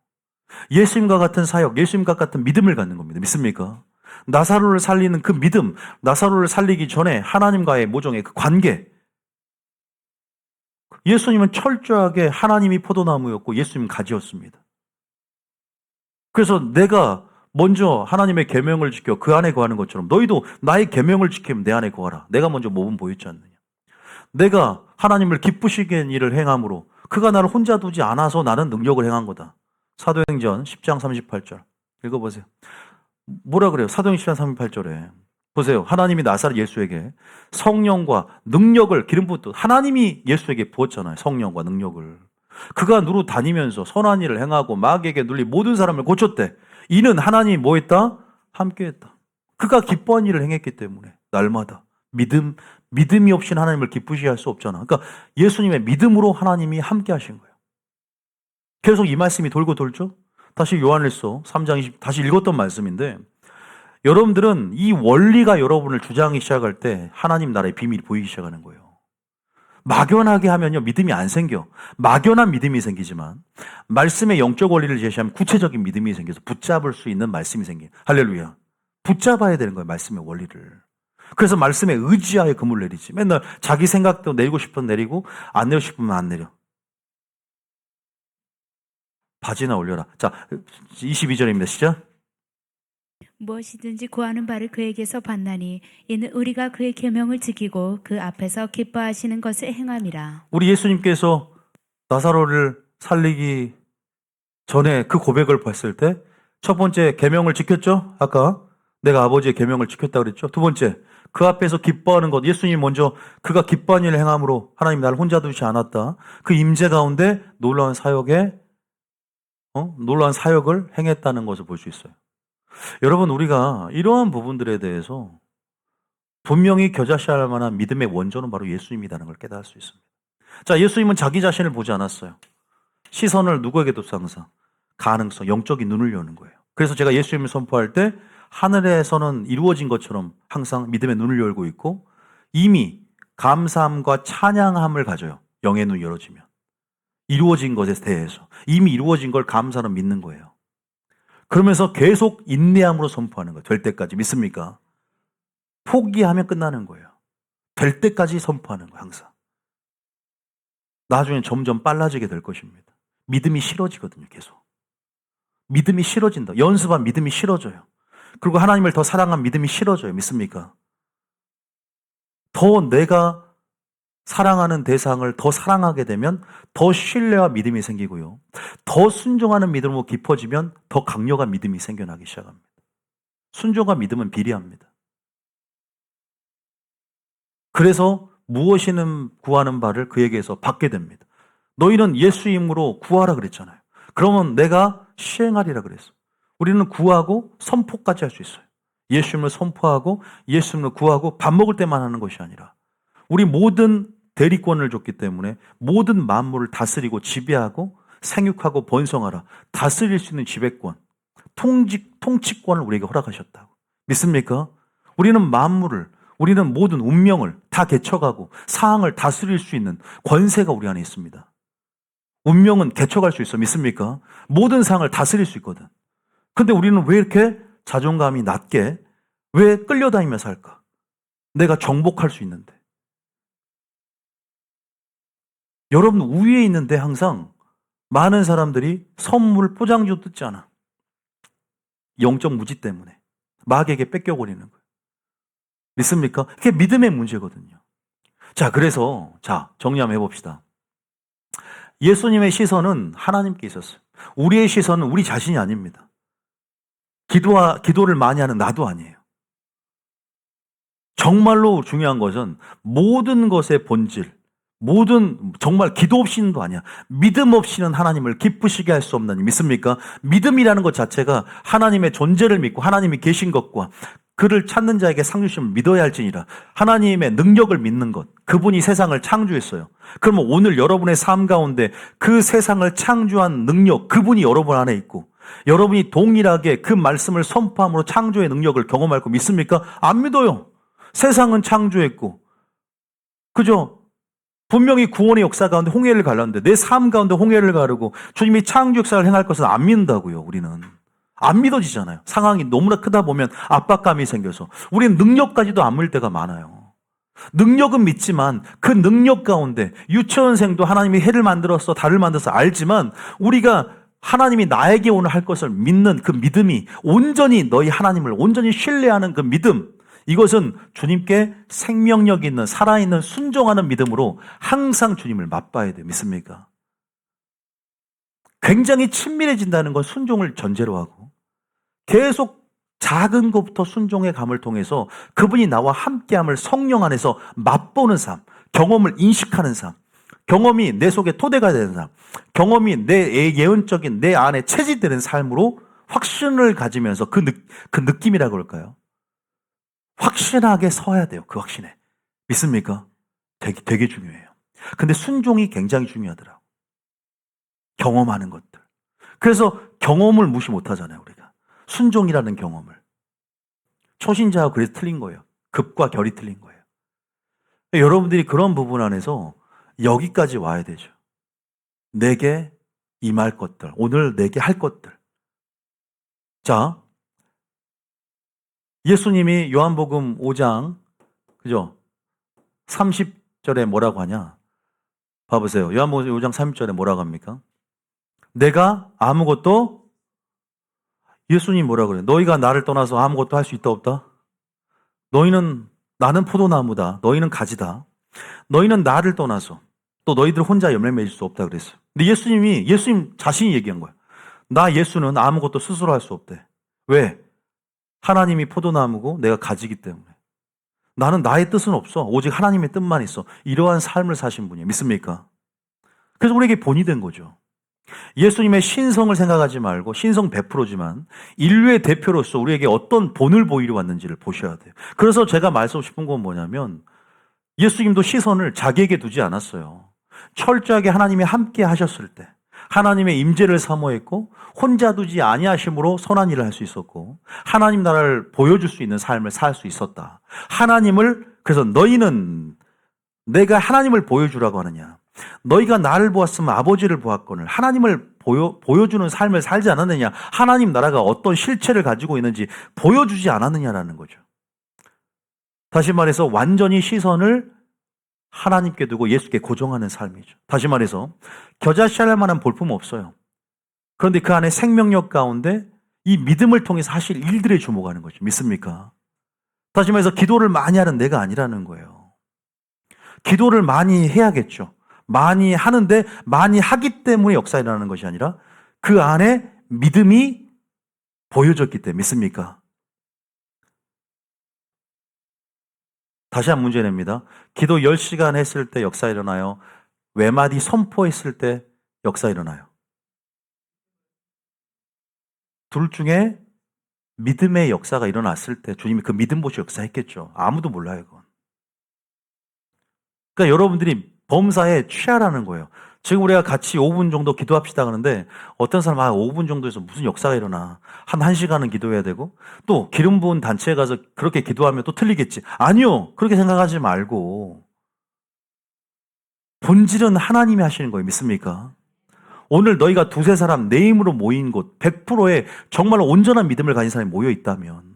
예수님과 같은 사역, 예수님과 같은 믿음을 갖는 겁니다. 믿습니까? 나사로를 살리는 그 믿음, 나사로를 살리기 전에 하나님과의 모종의 그 관계. 예수님은 철저하게 하나님이 포도나무였고 예수님은 가지였습니다. 그래서 내가 먼저 하나님의 계명을 지켜 그 안에 거하는 것처럼 너희도 나의 계명을 지키면 내 안에 거하라. 내가 먼저 모범 보였지 않느냐. 내가 하나님을 기쁘시게 하는 일을 행함으로 그가 나를 혼자 두지 않아서 나는 능력을 행한 거다. 사도행전 10장 38절 읽어보세요. 뭐라 그래요? 사도행전 10장 38절에 보세요. 하나님이 나사렛 예수에게 성령과 능력을 기름 붓듯 하나님이 예수에게 부었잖아요. 성령과 능력을. 그가 누루 다니면서 선한 일을 행하고 마귀에게 눌린 모든 사람을 고쳤대. 이는 하나님이 뭐 했다? 함께 했다. 그가 기뻐한 일을 행했기 때문에 날마다 믿음이 없이는 하나님을 기쁘시게 할 수 없잖아. 그러니까 예수님의 믿음으로 하나님이 함께 하신 거예요. 계속 이 말씀이 돌고 돌죠? 다시 요한일서 3장 20 다시 읽었던 말씀인데 여러분들은 이 원리가 여러분을 주장하기 시작할 때 하나님 나라의 비밀이 보이기 시작하는 거예요. 막연하게 하면요 믿음이 안 생겨. 막연한 믿음이 생기지만 말씀의 영적 원리를 제시하면 구체적인 믿음이 생겨서 붙잡을 수 있는 말씀이 생겨요. 할렐루야. 붙잡아야 되는 거예요. 말씀의 원리를. 그래서 말씀에 의지하여 금을 내리지. 맨날 자기 생각도 내리고 싶으면 내리고 안 내리고 싶으면 안 내려. 바지나 올려라. 자, 22절입니다. 시작. 무엇이든지 구하는 바를 그에게서 받나니 이는 우리가 그의 계명을 지키고 그 앞에서 기뻐하시는 것을 행함이라. 우리 예수님께서 나사로를 살리기 전에 그 고백을 봤을 때 첫 번째 계명을 지켰죠? 아까 내가 아버지의 계명을 지켰다 그랬죠? 두 번째 그 앞에서 기뻐하는 것. 예수님이 먼저 그가 기뻐한 일을 행함으로 하나님 나를 혼자 두지 않았다. 그 임재 가운데 놀라운 사역을 행했다는 것을 볼 수 있어요. 여러분 우리가 이러한 부분들에 대해서 분명히 겨자씨할 만한 믿음의 원조는 바로 예수님이라는 걸 깨달을 수 있습니다. 자, 예수님은 자기 자신을 보지 않았어요. 시선을 누구에게도 항상 가능성, 영적인 눈을 여는 거예요. 그래서 제가 예수님을 선포할 때 하늘에서는 이루어진 것처럼 항상 믿음의 눈을 열고 있고 이미 감사함과 찬양함을 가져요. 영의 눈이 열어지면. 이루어진 것에 대해서. 이미 이루어진 걸 감사로 믿는 거예요. 그러면서 계속 인내함으로 선포하는 거예요. 될 때까지. 믿습니까? 포기하면 끝나는 거예요. 될 때까지 선포하는 거예요. 항상. 나중에 점점 빨라지게 될 것입니다. 믿음이 싫어지거든요. 계속. 믿음이 싫어진다. 연습한 믿음이 싫어져요. 그리고 하나님을 더 사랑한 믿음이 싫어져요. 믿습니까? 더 내가 사랑하는 대상을 더 사랑하게 되면 더 신뢰와 믿음이 생기고요. 더 순종하는 믿음으로 깊어지면 더 강력한 믿음이 생겨나기 시작합니다. 순종과 믿음은 비례합니다. 그래서 무엇이든 구하는 바를 그에게서 받게 됩니다. 너희는 예수 이름으로 구하라 그랬잖아요. 그러면 내가 시행하리라 그랬어. 우리는 구하고 선포까지 할 수 있어요. 예수 이름을 선포하고 예수 이름을 구하고 밥 먹을 때만 하는 것이 아니라 우리 모든 대리권을 줬기 때문에 모든 만물을 다스리고 지배하고 생육하고 번성하라. 다스릴 수 있는 지배권, 통치권을 우리에게 허락하셨다고. 믿습니까? 우리는 만물을, 우리는 모든 운명을 다 개척하고 사항을 다스릴 수 있는 권세가 우리 안에 있습니다. 운명은 개척할 수 있어. 믿습니까? 모든 사항을 다스릴 수 있거든. 근데 우리는 왜 이렇게 자존감이 낮게 왜 끌려다니며 살까? 내가 정복할 수 있는데. 여러분 우위에 있는데 항상 많은 사람들이 선물 포장지도 뜯지 않아. 영적 무지 때문에. 마귀에게 뺏겨버리는 거예요. 믿습니까? 그게 믿음의 문제거든요. 자, 그래서 정리 한번 해봅시다. 예수님의 시선은 하나님께 있었어요. 우리의 시선은 우리 자신이 아닙니다. 기도를 많이 하는 나도 아니에요. 정말로 중요한 것은 모든 것의 본질, 정말 기도 없이는도 아니야. 믿음 없이는 하나님을 기쁘시게 할 수 없나니. 믿습니까? 믿음이라는 것 자체가 하나님의 존재를 믿고 하나님이 계신 것과 그를 찾는 자에게 상 주심을 믿어야 할지니라. 하나님의 능력을 믿는 것. 그분이 세상을 창조했어요. 그러면 오늘 여러분의 삶 가운데 그 세상을 창조한 능력, 그분이 여러분 안에 있고 여러분이 동일하게 그 말씀을 선포함으로 창조의 능력을 경험할 거 믿습니까? 안 믿어요. 세상은 창조했고 그죠? 분명히 구원의 역사 가운데 홍해를 갈랐는데 내 삶 가운데 홍해를 가르고 주님이 창조 역사를 행할 것을 안 믿는다고요. 우리는. 안 믿어지잖아요. 상황이 너무나 크다 보면 압박감이 생겨서 우리는 능력까지도 안 믿을 때가 많아요. 능력은 믿지만 그 능력 가운데 유치원생도 하나님이 해를 만들어서 달을 만들어서 알지만 우리가 하나님이 나에게 오늘 할 것을 믿는 그 믿음이 온전히 너희 하나님을 온전히 신뢰하는 그 믿음, 이것은 주님께 생명력 있는 살아있는 순종하는 믿음으로 항상 주님을 맛봐야 돼요. 믿습니까? 굉장히 친밀해진다는 건 순종을 전제로 하고 계속 작은 것부터 순종의 감을 통해서 그분이 나와 함께함을 성령 안에서 맛보는 삶, 경험을 인식하는 삶, 경험이 내 속에 토대가 되는 삶, 경험이 내 예언적인 내 안에 체질되는 삶으로 확신을 가지면서 그 느낌이라고 그럴까요? 확신하게 서야 돼요. 그 확신에. 믿습니까? 되게 중요해요. 근데 순종이 굉장히 중요하더라고요. 경험하는 것들. 그래서 경험을 무시 못하잖아요. 우리가. 순종이라는 경험을. 초신자하고 그래서 틀린 거예요. 급과 결이 틀린 거예요. 여러분들이 그런 부분 안에서 여기까지 와야 되죠. 내게 임할 것들, 오늘 내게 할 것들. 자, 예수님이 요한복음 5장, 그죠? 30절에 뭐라고 하냐? 봐보세요. 요한복음 5장 30절에 뭐라고 합니까? 내가 아무것도, 예수님이 뭐라고 그래요? 너희가 나를 떠나서 아무것도 할 수 있다 없다? 나는 포도나무다. 너희는 가지다. 너희는 나를 떠나서 또 너희들 혼자 열매 맺을 수 없다 그랬어요. 근데 예수님 자신이 얘기한 거야. 나 예수는 아무것도 스스로 할 수 없대. 왜? 하나님이 포도나무고 내가 가지기 때문에. 나는 나의 뜻은 없어. 오직 하나님의 뜻만 있어. 이러한 삶을 사신 분이에요. 믿습니까? 그래서 우리에게 본이 된 거죠. 예수님의 신성을 생각하지 말고 신성 100%지만 인류의 대표로서 우리에게 어떤 본을 보이려 왔는지를 보셔야 돼요. 그래서 제가 말씀하고 싶은 건 뭐냐면 예수님도 시선을 자기에게 두지 않았어요. 철저하게 하나님이 함께 하셨을 때 하나님의 임재를 사모했고 혼자 두지 아니하심으로 선한 일을 할 수 있었고 하나님 나라를 보여줄 수 있는 삶을 살 수 있었다. 그래서 너희는 내가 하나님을 보여주라고 하느냐. 너희가 나를 보았으면 아버지를 보았거늘 하나님을 보여주는 삶을 살지 않았느냐. 하나님 나라가 어떤 실체를 가지고 있는지 보여주지 않았느냐라는 거죠. 다시 말해서 완전히 시선을 하나님께 두고 예수께 고정하는 삶이죠. 다시 말해서 겨자씨알 만한 볼품은 없어요. 그런데 그 안에 생명력 가운데 이 믿음을 통해서 하실 일들에 주목하는 거죠. 믿습니까? 다시 말해서 기도를 많이 하는 내가 아니라는 거예요. 기도를 많이 해야겠죠. 많이 하는데 많이 하기 때문에 역사가 일어나는 것이 아니라 그 안에 믿음이 보여졌기 때문에 믿습니까? 다시 한 문제 냅니다. 기도 10시간 했을 때 역사 일어나요? 외마디 선포했을 때 역사 일어나요? 둘 중에 믿음의 역사가 일어났을 때 주님이 그 믿음 보시 역사했겠죠. 아무도 몰라요, 그건. 그러니까 여러분들이 범사에 취하라는 거예요. 지금 우리가 같이 5분 정도 기도합시다 하는데 어떤 사람은 5분 정도에서 무슨 역사가 일어나. 한 1시간은 기도해야 되고 또 기름 부은 단체에 가서 그렇게 기도하면 또 틀리겠지. 아니요. 그렇게 생각하지 말고 본질은 하나님이 하시는 거예요. 믿습니까? 오늘 너희가 두세 사람 내 힘으로 모인 곳 100%의 정말 온전한 믿음을 가진 사람이 모여 있다면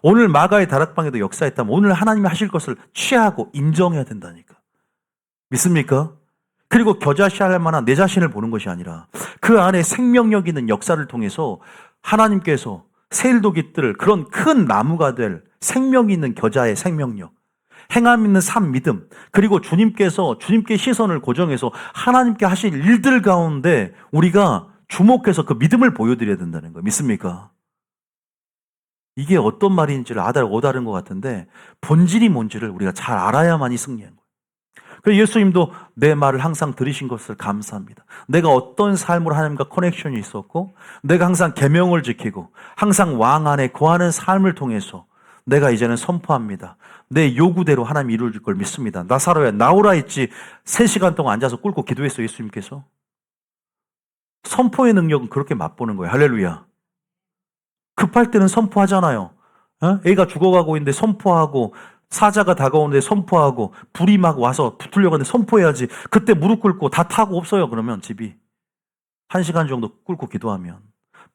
오늘 마가의 다락방에도 역사했다면 오늘 하나님이 하실 것을 취하고 인정해야 된다니까. 믿습니까? 그리고 겨자씨알 만한 내 자신을 보는 것이 아니라 그 안에 생명력 있는 역사를 통해서 하나님께서 세일독이 그런 큰 나무가 될 생명 있는 겨자의 생명력, 행함 있는 삶 믿음, 그리고 주님께 시선을 고정해서 하나님께 하실 일들 가운데 우리가 주목해서 그 믿음을 보여드려야 된다는 거예요. 믿습니까? 이게 어떤 말인지를 오다른 것 같은데 본질이 뭔지를 우리가 잘 알아야만이 승리한 거예요. 그래서 예수님도 내 말을 항상 들으신 것을 감사합니다. 내가 어떤 삶으로 하나님과 커넥션이 있었고 내가 항상 계명을 지키고 항상 왕 안에 거하는 삶을 통해서 내가 이제는 선포합니다. 내 요구대로 하나님 이루어 줄 걸 믿습니다. 나사로야 나오라 했지 3시간 동안 앉아서 꿇고 기도했어요. 예수님께서. 선포의 능력은 그렇게 맛보는 거예요. 할렐루야. 급할 때는 선포하잖아요. 애가 죽어가고 있는데 선포하고 사자가 다가오는데 선포하고 불이 막 와서 붙으려고 하는데 선포해야지. 그때 무릎 꿇고 다 타고 없어요. 그러면 집이 1시간 정도 꿇고 기도하면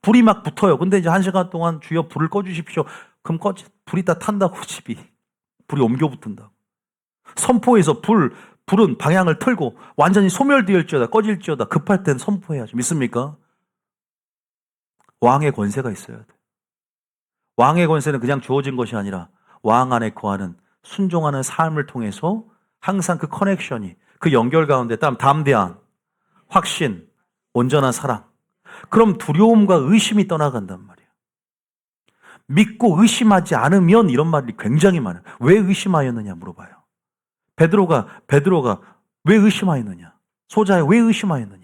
불이 막 붙어요. 근데 이제 1시간 동안 주여 불을 꺼주십시오. 그럼 불이 다 탄다고 집이 불이 옮겨 붙은다고. 선포해서 불은 방향을 틀고 완전히 소멸되었지어다 꺼질지어다. 급할 땐 선포해야죠. 믿습니까? 왕의 권세가 있어야 돼. 왕의 권세는 그냥 주어진 것이 아니라 왕 안에 거하는 순종하는 삶을 통해서 항상 그 커넥션이 그 연결 가운데 담대한 확신, 온전한 사랑. 그럼 두려움과 의심이 떠나간단 말이에요. 믿고 의심하지 않으면 이런 말이 굉장히 많아요. 왜 의심하였느냐 물어봐요. 베드로가 왜 의심하였느냐? 소자에 왜 의심하였느냐?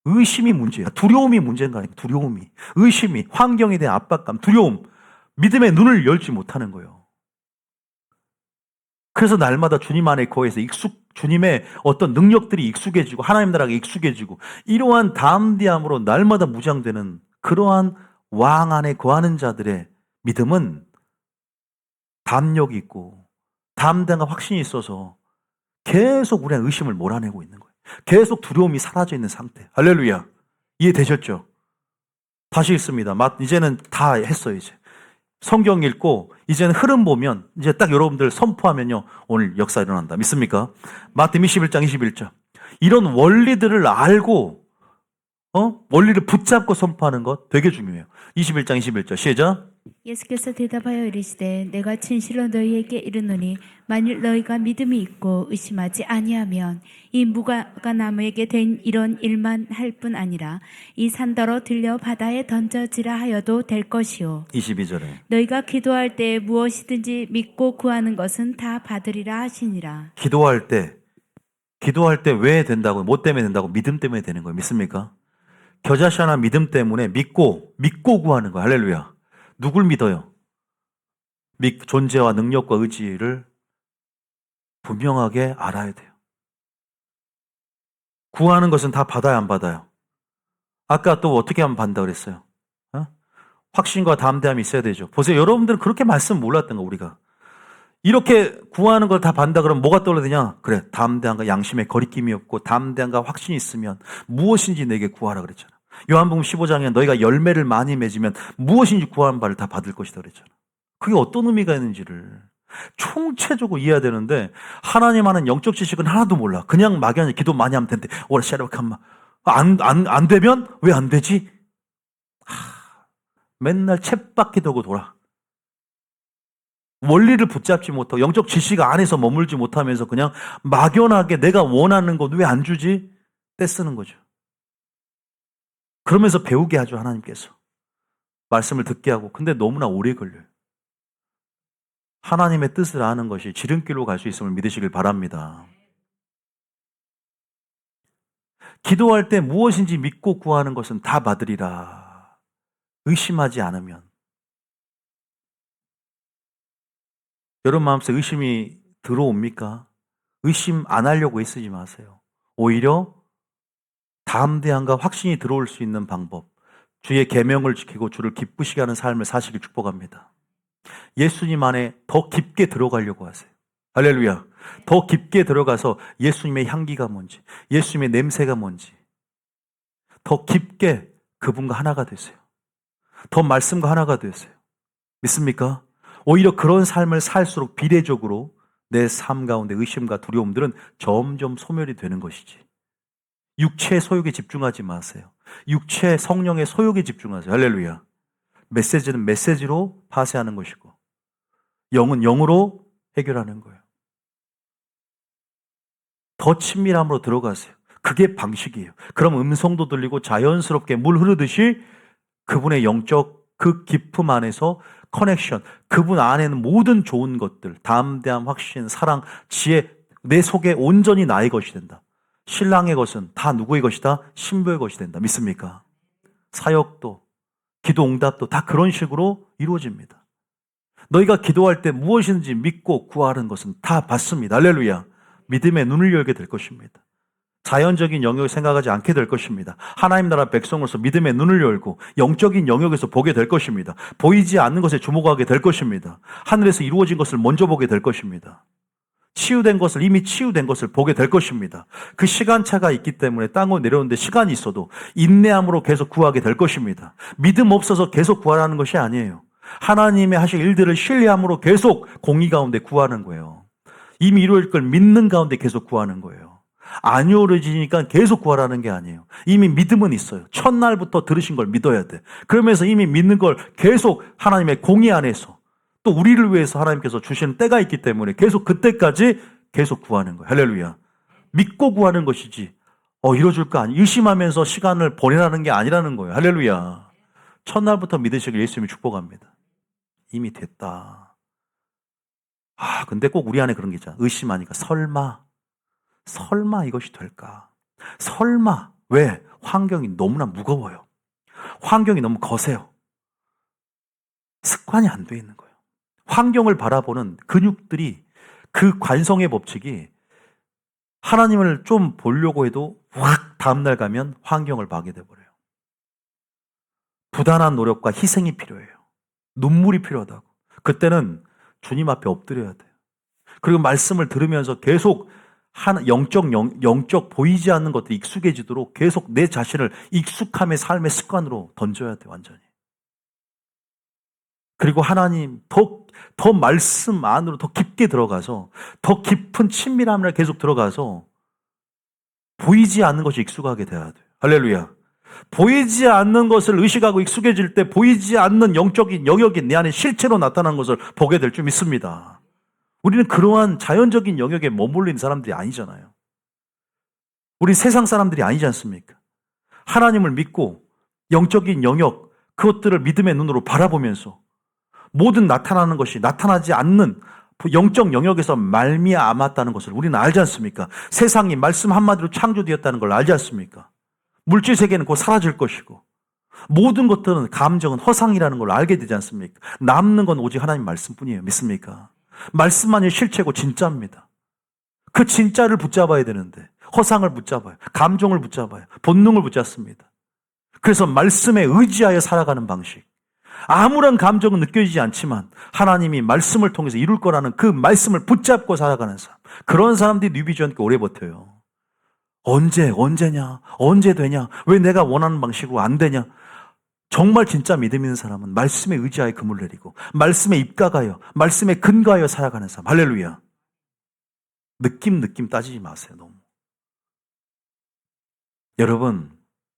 의심이 문제야. 두려움이 문제인가 아니까 두려움이. 의심이, 환경에 대한 압박감, 두려움. 믿음의 눈을 열지 못하는 거예요. 그래서 날마다 주님 안에 거해서 주님의 어떤 능력들이 익숙해지고 하나님 나라가 익숙해지고 이러한 담대함으로 날마다 무장되는 그러한 왕 안에 거하는 자들의 믿음은 담력이 있고 담대함과 확신이 있어서 계속 우리의 의심을 몰아내고 있는 거예요. 계속 두려움이 사라져 있는 상태. 할렐루야. 이해되셨죠? 다시 읽습니다. 이제는 다 했어요. 이제 성경 읽고 이제는 흐름 보면 이제 딱 여러분들 선포하면요 오늘 역사 일어난다. 믿습니까? 마태복음 21장 21절. 이런 원리들을 알고 원리를 붙잡고 선포하는 것 되게 중요해요. 21장 21절 시작. 예수께서 대답하여 이르시되 내가 진실로 너희에게 이르노니 만일 너희가 믿음이 있고 의심하지 아니하면 이 무화과나무에게 된 이런 일만 할 뿐 아니라 이 산더러 들려 바다에 던져지라 하여도 될 것이요 22절에 너희가 기도할 때 무엇이든지 믿고 구하는 것은 다 받으리라 하시니라. 기도할 때 왜 된다고 뭐 때문에 된다고 믿음 때문에 되는 거예요. 믿습니까? 겨자씨나 믿음 때문에 믿고 구하는 거예요. 할렐루야. 누굴 믿어요? 존재와 능력과 의지를 분명하게 알아야 돼요. 구하는 것은 다 받아야 안 받아요? 아까 또 어떻게 하면 받는다 그랬어요? 어? 확신과 담대함이 있어야 되죠. 보세요. 여러분들은 그렇게 말씀 몰랐던 거, 우리가. 이렇게 구하는 걸 다 받는다 그러면 뭐가 떠오르느냐? 그래, 담대함과 양심의 거리낌이 없고 담대함과 확신이 있으면 무엇인지 내게 구하라 그랬잖아. 요한복음 15장에 너희가 열매를 많이 맺으면 무엇인지 구하는 바를 다 받을 것이다 그랬잖아. 그게 어떤 의미가 있는지를 총체적으로 이해해야 되는데, 하나님 하는 영적 지식은 하나도 몰라. 그냥 막연히 기도 많이 하면 된대. 오라 샤라칸마. 안 되면 왜 안 되지? 맨날 쳇바퀴 돌고 돌아. 원리를 붙잡지 못하고 영적 지식 안에서 머물지 못하면서 그냥 막연하게 내가 원하는 것 왜 안 주지? 떼쓰는 거죠. 그러면서 배우게 하죠, 하나님께서. 말씀을 듣게 하고. 근데 너무나 오래 걸려요. 하나님의 뜻을 아는 것이 지름길로 갈 수 있음을 믿으시길 바랍니다. 기도할 때 무엇인지 믿고 구하는 것은 다 받으리라. 의심하지 않으면. 여러분 마음속에 의심이 들어옵니까? 의심 안 하려고 애쓰지 마세요. 오히려 담대함과 확신이 들어올 수 있는 방법, 주의 계명을 지키고 주를 기쁘시게 하는 삶을 사시길 축복합니다. 예수님 안에 더 깊게 들어가려고 하세요. 할렐루야. 더 깊게 들어가서 예수님의 향기가 뭔지, 예수님의 냄새가 뭔지 더 깊게 그분과 하나가 되세요. 더 말씀과 하나가 되세요. 믿습니까? 오히려 그런 삶을 살수록 비례적으로 내 삶 가운데 의심과 두려움들은 점점 소멸이 되는 것이지. 육체의 소욕에 집중하지 마세요. 육체 성령의 소욕에 집중하세요. 할렐루야. 메시지는 메시지로 파쇄하는 것이고 영은 영으로 해결하는 거예요. 더 친밀함으로 들어가세요. 그게 방식이에요. 그럼 음성도 들리고 자연스럽게 물 흐르듯이 그분의 영적 그 깊음 안에서 커넥션, 그분 안에는 모든 좋은 것들, 담대함, 확신, 사랑, 지혜, 내 속에 온전히 나의 것이 된다. 신랑의 것은 다 누구의 것이다? 신부의 것이 된다. 믿습니까? 사역도, 기도 응답도 다 그런 식으로 이루어집니다. 너희가 기도할 때 무엇인지 믿고 구하는 것은 다 받습니다. 할렐루야. 믿음의 눈을 열게 될 것입니다. 자연적인 영역을 생각하지 않게 될 것입니다. 하나님 나라 백성으로서 믿음의 눈을 열고 영적인 영역에서 보게 될 것입니다. 보이지 않는 것에 주목하게 될 것입니다. 하늘에서 이루어진 것을 먼저 보게 될 것입니다. 치유된 것을, 이미 치유된 것을 보게 될 것입니다. 그 시간차가 있기 때문에 땅으로 내려오는데 시간이 있어도 인내함으로 계속 구하게 될 것입니다. 믿음 없어서 계속 구하라는 것이 아니에요. 하나님의 하실 일들을 신뢰함으로 계속 공의 가운데 구하는 거예요. 이미 이루어질 걸 믿는 가운데 계속 구하는 거예요. 안 이루어지니까 계속 구하라는 게 아니에요. 이미 믿음은 있어요. 첫날부터 들으신 걸 믿어야 돼. 그러면서 이미 믿는 걸 계속 하나님의 공의 안에서 또 우리를 위해서 하나님께서 주시는 때가 있기 때문에 계속 그때까지 계속 구하는 거예요. 할렐루야. 믿고 구하는 것이지 이뤄줄 거 아니 의심하면서 시간을 보내라는 게 아니라는 거예요. 할렐루야. 첫날부터 믿으시길 예수님이 축복합니다. 이미 됐다. 근데 꼭 우리 안에 그런 게 있잖아. 의심하니까 설마 이것이 될까? 설마. 왜? 환경이 너무나 무거워요. 환경이 너무 거세요. 습관이 안 돼 있는 거예요. 환경을 바라보는 근육들이, 그 관성의 법칙이 하나님을 좀 보려고 해도 확 다음날 가면 환경을 봐게 돼버려요. 부단한 노력과 희생이 필요해요. 눈물이 필요하다고. 그때는 주님 앞에 엎드려야 돼요. 그리고 말씀을 들으면서 계속 영적 보이지 않는 것들이 익숙해지도록 계속 내 자신을 익숙함의 삶의 습관으로 던져야 돼, 완전히. 그리고 하나님, 더 말씀 안으로 더 깊게 들어가서, 더 깊은 친밀함을 계속 들어가서, 보이지 않는 것이 익숙하게 돼야 돼요. 할렐루야. 보이지 않는 것을 의식하고 익숙해질 때, 보이지 않는 영적인 영역이 내 안에 실체로 나타나는 것을 보게 될 줄 믿습니다. 우리는 그러한 자연적인 영역에 머물러 있는 사람들이 아니잖아요. 우리 세상 사람들이 아니지 않습니까? 하나님을 믿고 영적인 영역, 그것들을 믿음의 눈으로 바라보면서 모든 나타나는 것이 나타나지 않는 영적 영역에서 말미암았다는 것을 우리는 알지 않습니까? 세상이 말씀 한마디로 창조되었다는 걸 알지 않습니까? 물질 세계는 곧 사라질 것이고 모든 것들은, 감정은 허상이라는 걸 알게 되지 않습니까? 남는 건 오직 하나님 말씀뿐이에요. 믿습니까? 말씀만이 실체고 진짜입니다. 그 진짜를 붙잡아야 되는데 허상을 붙잡아요. 감정을 붙잡아요. 본능을 붙잡습니다. 그래서 말씀에 의지하여 살아가는 방식. 아무런 감정은 느껴지지 않지만 하나님이 말씀을 통해서 이룰 거라는 그 말씀을 붙잡고 살아가는 사람. 그런 사람들이 뉴비전께 오래 버텨요. 언제냐? 언제 되냐? 왜 내가 원하는 방식으로 안 되냐? 정말 진짜 믿음 있는 사람은 말씀에 의지하여 금을 내리고 말씀에 입각하여 말씀에 근거하여 살아가는 사람. 할렐루야. 느낌 따지지 마세요. 너무. 여러분,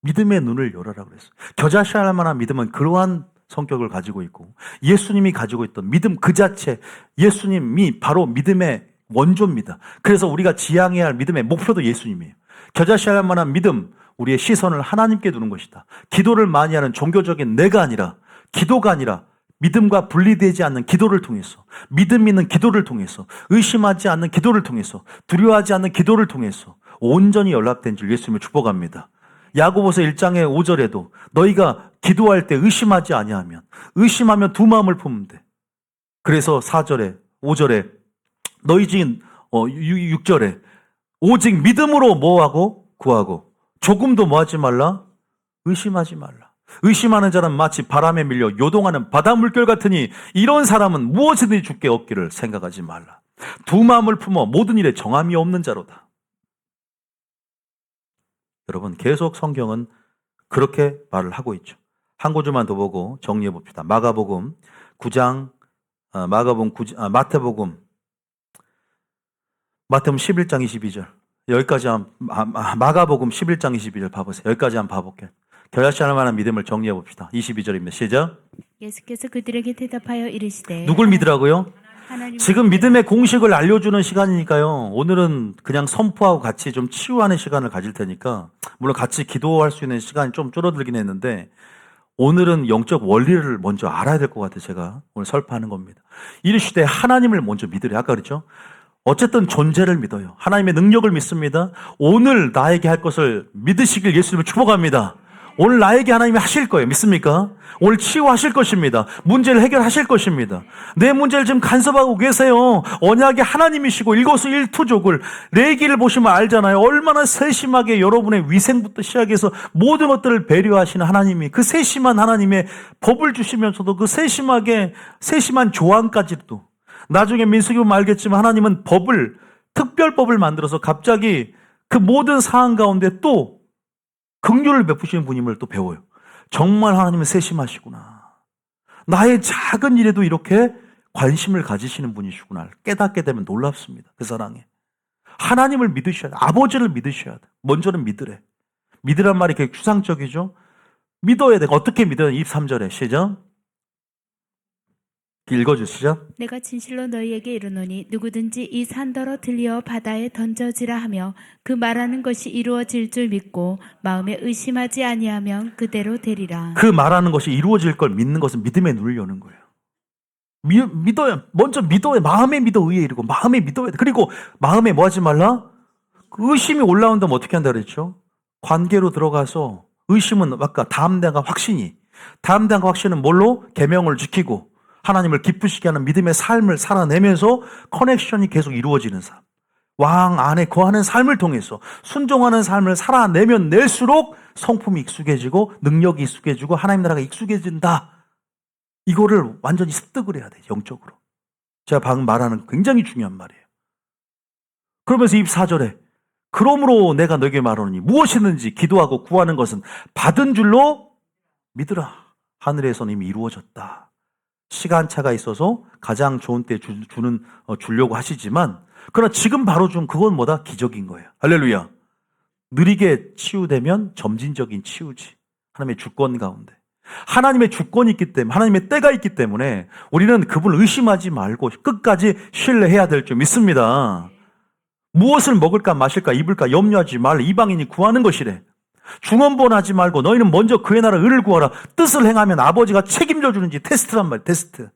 믿음의 눈을 열어라 그랬어요. 겨자씨알 만한 믿음은 그러한 성격을 가지고 있고 예수님이 가지고 있던 믿음 그 자체, 예수님이 바로 믿음의 원조입니다. 그래서 우리가 지향해야 할 믿음의 목표도 예수님이에요. 겨자씨알 만한 믿음, 우리의 시선을 하나님께 두는 것이다. 기도를 많이 하는 종교적인 내가 아니라, 기도가 아니라 믿음과 분리되지 않는 기도를 통해서, 믿음 있는 기도를 통해서, 의심하지 않는 기도를 통해서, 두려워하지 않는 기도를 통해서 온전히 연락된 줄 예수님을 축복합니다. 야고보서 1장의 5절에도 너희가 기도할 때 의심하지 아니하면, 의심하면 두 마음을 품으면 돼. 그래서 4절에 5절에 너희 중 6절에 오직 믿음으로 뭐하고 구하고 조금도 뭐하지 말라? 의심하지 말라. 의심하는 자는 마치 바람에 밀려 요동하는 바닷물결 같으니 이런 사람은 무엇이든지 주께 얻기를 생각하지 말라. 두 마음을 품어 모든 일에 정함이 없는 자로다. 여러분, 계속 성경은 그렇게 말을 하고 있죠. 한 구절만 더 보고 정리해 봅시다. 마태복음 11장 22절. 여기까지 마가복음 11장 22절 봐보세요. 여기까지 한번 봐볼게요. 겨자씨알 만한 믿음을 정리해 봅시다. 22절입니다. 시작. 예수께서 그들에게 대답하여 이르시되 누굴 믿으라고요? 하나님을 지금 믿음의 공식을 알려주는 시간이니까요. 오늘은 그냥 선포하고 같이 좀 치유하는 시간을 가질 테니까, 물론 같이 기도할 수 있는 시간이 좀 줄어들긴 했는데 오늘은 영적 원리를 먼저 알아야 될 것 같아요. 제가 오늘 설파하는 겁니다. 이르시되 하나님을 먼저 믿으래. 아까 그랬죠? 어쨌든 존재를 믿어요. 하나님의 능력을 믿습니다. 오늘 나에게 할 것을 믿으시길 예수님을 축복합니다. 오늘 나에게 하나님이 하실 거예요. 믿습니까? 오늘 치유하실 것입니다. 문제를 해결하실 것입니다. 내 문제를 지금 간섭하고 계세요. 언약의 하나님이시고 일거수일투족을 레위기를 보시면 알잖아요. 얼마나 세심하게 여러분의 위생부터 시작해서 모든 것들을 배려하시는 하나님이, 그 세심한 하나님의 법을 주시면서도 그 세심한 조항까지도, 나중에 민수기 보면 알겠지만 하나님은 특별법을 만들어서 갑자기 그 모든 사안 가운데 또 긍휼을 베푸시는 분임을 또 배워요. 정말 하나님은 세심하시구나. 나의 작은 일에도 이렇게 관심을 가지시는 분이시구나. 깨닫게 되면 놀랍습니다. 그 사랑에. 하나님을 믿으셔야 돼. 아버지를 믿으셔야 돼. 먼저는 믿으래. 믿으란 말이 되게 추상적이죠. 믿어야 돼. 어떻게 믿어요? 23절에 시작. 읽어주시죠. 내가 진실로 너희에게 이르노니 누구든지 이 산더러 들려 바다에 던져지라 하며 그 말하는 것이 이루어질 줄 믿고 마음에 의심하지 아니하면 그대로 되리라. 그 말하는 것이 이루어질 걸 믿는 것은 믿음의 눈을 여는 거예요. 믿어야, 먼저 믿어야, 마음에 믿어 의에 이르고 마음에 믿어야 돼. 그리고 마음에 뭐 하지 말라? 그 의심이 올라온다면 어떻게 한다 그랬죠? 관계로 들어가서 의심은 아까 다음과 확신은 뭘로? 계명을 지키고 하나님을 기쁘시게 하는 믿음의 삶을 살아내면서 커넥션이 계속 이루어지는 삶. 왕 안에 거하는 삶을 통해서 순종하는 삶을 살아내면 낼수록 성품이 익숙해지고 능력이 익숙해지고 하나님 나라가 익숙해진다. 이거를 완전히 습득을 해야 돼요. 영적으로. 제가 방금 말하는 굉장히 중요한 말이에요. 그러면서 24절에 그러므로 내가 너에게 말하노니 무엇이든지 기도하고 구하는 것은 받은 줄로 믿으라. 하늘에서는 이미 이루어졌다. 시간차가 있어서 가장 좋은 때 주려고 하시지만, 그러나 지금 바로 준 그건 뭐다? 기적인 거예요. 할렐루야. 느리게 치유되면 점진적인 치유지. 하나님의 주권 가운데. 하나님의 주권이 있기 때문에, 하나님의 때가 있기 때문에 우리는 그분을 의심하지 말고 끝까지 신뢰해야 될 줄 믿습니다. 무엇을 먹을까 마실까 입을까 염려하지 말라. 이방인이 구하는 것이래. 중언부언하지 말고 너희는 먼저 그의 나라 의를 구하라. 뜻을 행하면 아버지가 책임져 주는지 테스트란 말이에요. 테스트.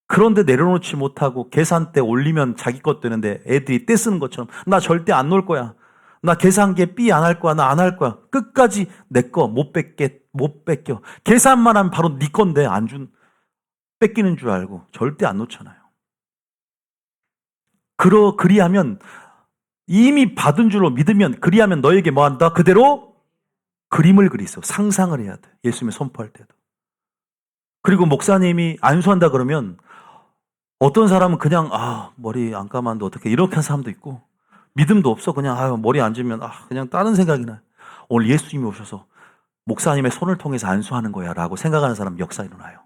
그런데 내려놓지 못하고 계산대 올리면 자기 것 되는데 애들이 떼쓰는 것처럼 나 절대 안 놀 거야. 나 계산기에 삐 안 할 거야. 나 안 할 거야. 끝까지 내 거 못 뺏겨. 계산만 하면 바로 네 건데 뺏기는 줄 알고 절대 안 놓잖아요. 그리하면 이미 받은 줄로 믿으면 그리하면 너에게 뭐한다? 그대로 그림을 그리소. 상상을 해야 돼. 예수님이 선포할 때도. 그리고 목사님이 안수한다 그러면 어떤 사람은 그냥 머리 안 감았는데 어떻게 이렇게 한 사람도 있고 믿음도 없어. 그냥 머리 앉으면 그냥 다른 생각이 나요. 오늘 예수님이 오셔서 목사님의 손을 통해서 안수하는 거야 라고 생각하는 사람 역사 일어나요.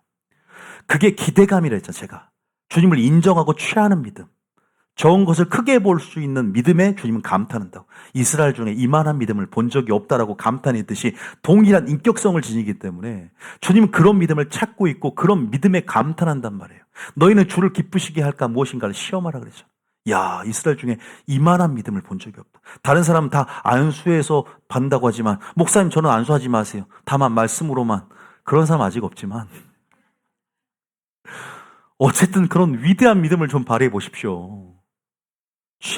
그게 기대감이라 했죠. 제가 주님을 인정하고 취하는 믿음, 좋은 것을 크게 볼 수 있는 믿음에 주님은 감탄한다고. 이스라엘 중에 이만한 믿음을 본 적이 없다라고 감탄했듯이 동일한 인격성을 지니기 때문에 주님은 그런 믿음을 찾고 있고 그런 믿음에 감탄한단 말이에요. 너희는 주를 기쁘시게 할까 무엇인가를 시험하라 그랬죠. 야, 이스라엘 중에 이만한 믿음을 본 적이 없다. 다른 사람은 다 안수해서 받는다고 하지만 목사님 저는 안수하지 마세요. 다만 말씀으로만. 그런 사람 아직 없지만 어쨌든 그런 위대한 믿음을 좀 발휘해 보십시오.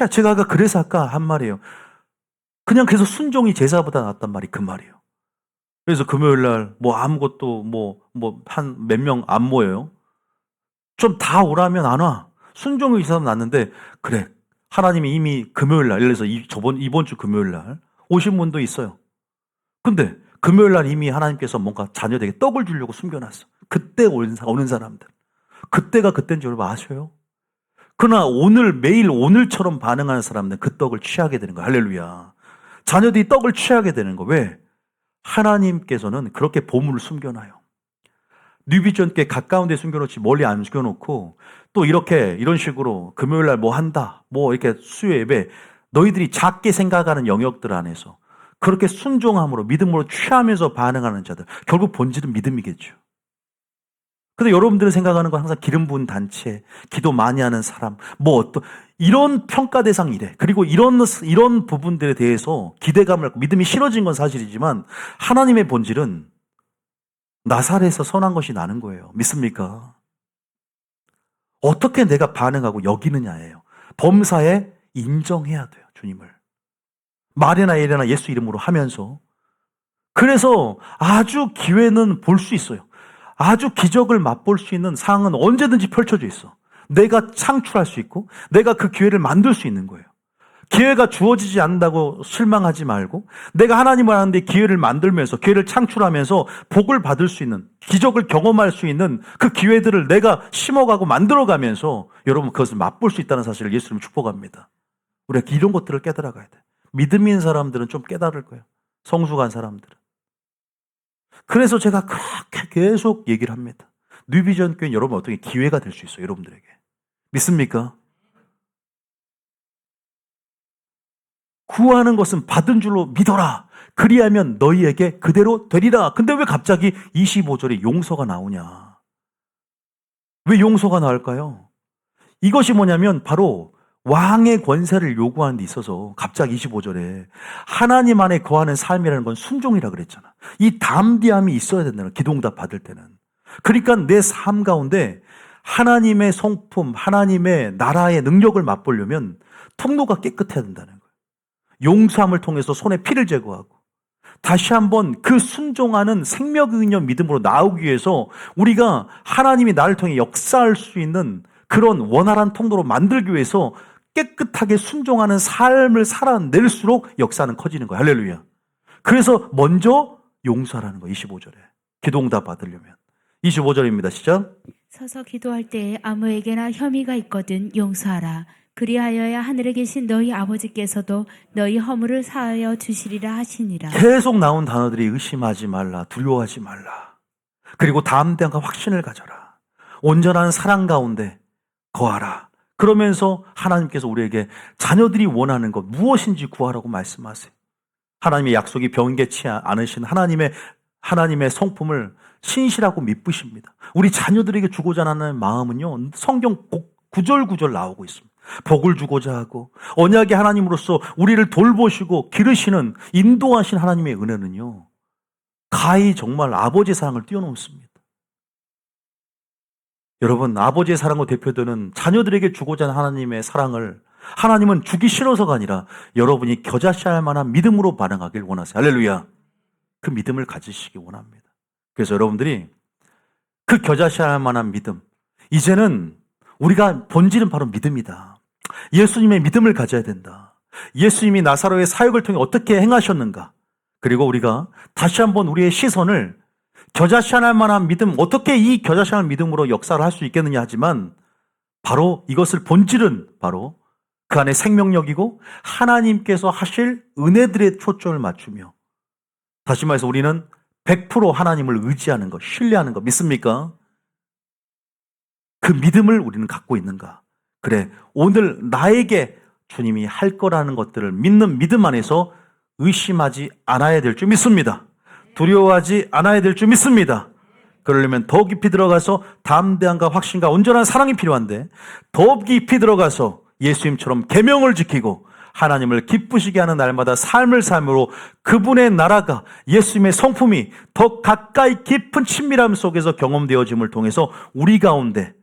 제가 그래서 아까 한 말이에요. 그냥 그래서 순종이 제사보다 낫단 말이 그 말이에요. 그래서 금요일날 아무것도 한 몇 명 안 모여요. 좀 다 오라면 안 와. 순종이 제사보다 낫는데 그래. 하나님이 이미 금요일날, 예를 들어서 이번 주 금요일날 오신 분도 있어요. 근데 금요일날 이미 하나님께서 뭔가 자녀들에게 떡을 주려고 숨겨놨어. 그때 오는 사람들. 그때가 그때인 줄 아셔요? 그러나 매일 오늘처럼 반응하는 사람들은 그 떡을 취하게 되는 거야. 할렐루야. 자녀들이 떡을 취하게 되는 거. 왜? 하나님께서는 그렇게 보물을 숨겨놔요. 뉴비전께 가까운 데 숨겨놓지 멀리 안 숨겨놓고 또 이런 식으로 금요일날 한다. 이렇게 수요 예배 너희들이 작게 생각하는 영역들 안에서 그렇게 순종함으로 믿음으로 취하면서 반응하는 자들. 결국 본질은 믿음이겠죠. 근데 여러분들이 생각하는 건 항상 기름 부은 단체, 기도 많이 하는 사람, 이런 평가 대상 이래. 그리고 이런 부분들에 대해서 기대감을 갖고 믿음이 실어진 건 사실이지만 하나님의 본질은 나사렛에서 선한 것이 나는 거예요. 믿습니까? 어떻게 내가 반응하고 여기느냐예요. 범사에 인정해야 돼요. 주님을. 말이나 예나 예수 이름으로 하면서. 그래서 아주 기회는 볼 수 있어요. 아주 기적을 맛볼 수 있는 상황은 언제든지 펼쳐져 있어. 내가 창출할 수 있고 내가 그 기회를 만들 수 있는 거예요. 기회가 주어지지 않는다고 실망하지 말고 내가 하나님을 하는데 기회를 만들면서 기회를 창출하면서 복을 받을 수 있는 기적을 경험할 수 있는 그 기회들을 내가 심어가고 만들어가면서 여러분 그것을 맛볼 수 있다는 사실을 예수님 축복합니다. 우리가 이런 것들을 깨달아가야 돼. 믿음 있는 사람들은 좀 깨달을 거예요. 성숙한 사람들은. 그래서 제가 그렇게 계속 얘기를 합니다. 뉴비전 교회는 여러분 어떻게 기회가 될 수 있어요. 여러분들에게. 믿습니까? 구하는 것은 받은 줄로 믿어라. 그리하면 너희에게 그대로 되리라. 근데 왜 갑자기 25절에 용서가 나오냐? 왜 용서가 나올까요? 이것이 뭐냐면 바로 왕의 권세를 요구하는 데 있어서 갑자기 25절에 하나님 안에 거하는 삶이라는 건 순종이라 그랬잖아. 이 담대함이 있어야 된다는 기도응답 받을 때는. 그러니까 내 삶 가운데 하나님의 성품, 하나님의 나라의 능력을 맛보려면 통로가 깨끗해야 된다는 거예요. 용서함을 통해서 손에 피를 제거하고 다시 한번 그 순종하는 생명의 인연 믿음으로 나오기 위해서 우리가 하나님이 나를 통해 역사할 수 있는 그런 원활한 통로로 만들기 위해서 깨끗하게 순종하는 삶을 살아낼수록 역사는 커지는 거예요. 할렐루야. 그래서 먼저 용서하라는 거예요. 25절에. 기도응답 받으려면. 25절입니다. 시작. 서서 기도할 때에 아무에게나 혐의가 있거든 용서하라. 그리하여야 하늘에 계신 너희 아버지께서도 너희 허물을 사하여 주시리라 하시니라. 계속 나온 단어들이 의심하지 말라, 두려워하지 말라. 그리고 담대함과 확신을 가져라. 온전한 사랑 가운데 거하라. 그러면서 하나님께서 우리에게 자녀들이 원하는 것 무엇인지 구하라고 말씀하세요. 하나님의 약속이 변개치 않으신 하나님의 성품을 신실하고 믿으십니다. 우리 자녀들에게 주고자 하는 마음은요, 성경 구절구절 나오고 있습니다. 복을 주고자 하고 언약의 하나님으로서 우리를 돌보시고 기르시는 인도하신 하나님의 은혜는요, 가히 정말 아버지의 사랑을 뛰어넘습니다. 여러분, 아버지의 사랑으로 대표되는 자녀들에게 주고자 하는 하나님의 사랑을 하나님은 주기 싫어서가 아니라 여러분이 겨자씨할 만한 믿음으로 반응하길 원하세요. 할렐루야. 그 믿음을 가지시기 원합니다. 그래서 여러분들이 그 겨자씨할 만한 믿음, 이제는 우리가 본질은 바로 믿음이다. 예수님의 믿음을 가져야 된다. 예수님이 나사로의 사역을 통해 어떻게 행하셨는가? 그리고 우리가 다시 한번 우리의 시선을 겨자씨할 만한 믿음, 어떻게 이 겨자씨할 믿음으로 역사를 할 수 있겠느냐 하지만 바로 이것을 본질은 바로 그 안에 생명력이고 하나님께서 하실 은혜들의 초점을 맞추며, 다시 말해서 우리는 100% 하나님을 의지하는 것, 신뢰하는 것, 믿습니까? 그 믿음을 우리는 갖고 있는가? 그래, 오늘 나에게 주님이 할 거라는 것들을 믿는 믿음 안에서 의심하지 않아야 될 줄 믿습니다. 두려워하지 않아야 될 줄 믿습니다. 그러려면 더 깊이 들어가서 담대함과 확신과 온전한 사랑이 필요한데, 더 깊이 들어가서 예수님처럼 계명을 지키고 하나님을 기쁘시게 하는 날마다 삶을 삶으로 그분의 나라가, 예수님의 성품이 더 가까이 깊은 친밀함 속에서 경험되어짐을 통해서 우리 가운데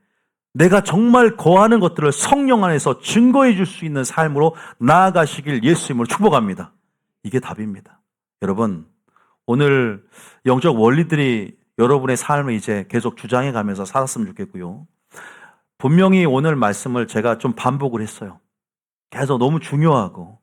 내가 정말 거하는 것들을 성령 안에서 증거해 줄 수 있는 삶으로 나아가시길 예수님을 축복합니다. 이게 답입니다. 여러분, 오늘 영적 원리들이 여러분의 삶을 이제 계속 주장해 가면서 살았으면 좋겠고요. 분명히 오늘 말씀을 제가 좀 반복을 했어요. 계속 너무 중요하고,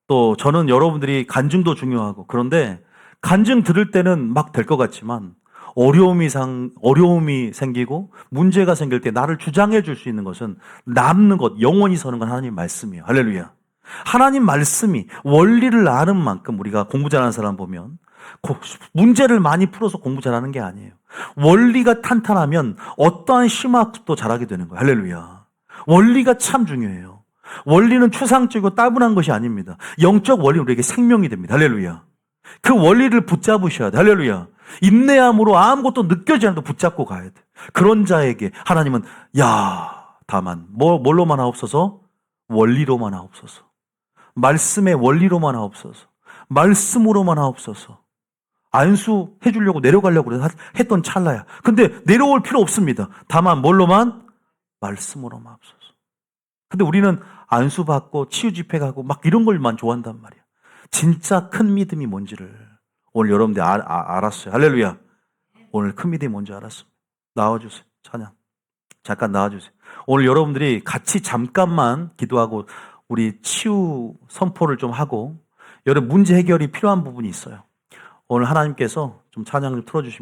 또 저는 여러분들이 간증도 중요하고, 그런데 간증 들을 때는 막 될 것 같지만 어려움이 생기고 문제가 생길 때 나를 주장해 줄 수 있는 것은, 남는 것, 영원히 서는 건 하나님 말씀이에요. 할렐루야. 하나님 말씀이, 원리를 아는 만큼 우리가 공부 잘하는 사람 보면 문제를 많이 풀어서 공부 잘하는 게 아니에요. 원리가 탄탄하면 어떠한 심학도 잘하게 되는 거예요. 할렐루야. 원리가 참 중요해요. 원리는 추상적이고 따분한 것이 아닙니다. 영적 원리는 우리에게 생명이 됩니다. 할렐루야. 그 원리를 붙잡으셔야 돼. 할렐루야. 인내함으로 아무것도 느껴지지 않아도 붙잡고 가야 돼. 그런 자에게 하나님은, 다만 뭘로만 하옵소서? 원리로만 하옵소서. 말씀의 원리로만 하옵소서. 말씀으로만 하옵소서. 안수해 주려고 내려가려고 했던 찰나야. 근데 내려올 필요 없습니다. 다만 뭘로만? 말씀으로만 하옵소서. 근데 우리는 안수 받고 치유 집회 가고 막 이런 걸만 좋아한단 말이야. 진짜 큰 믿음이 뭔지를 오늘 여러분들이 알았어요. 할렐루야. 오늘 큰 믿음이 뭔지 알았어. 나와주세요. 찬양. 잠깐 나와주세요. 오늘 여러분들이 같이 잠깐만 기도하고 우리 치유 선포를 좀 하고, 여러분 문제 해결이 필요한 부분이 있어요. 오늘 하나님께서 좀 찬양 좀 틀어주시면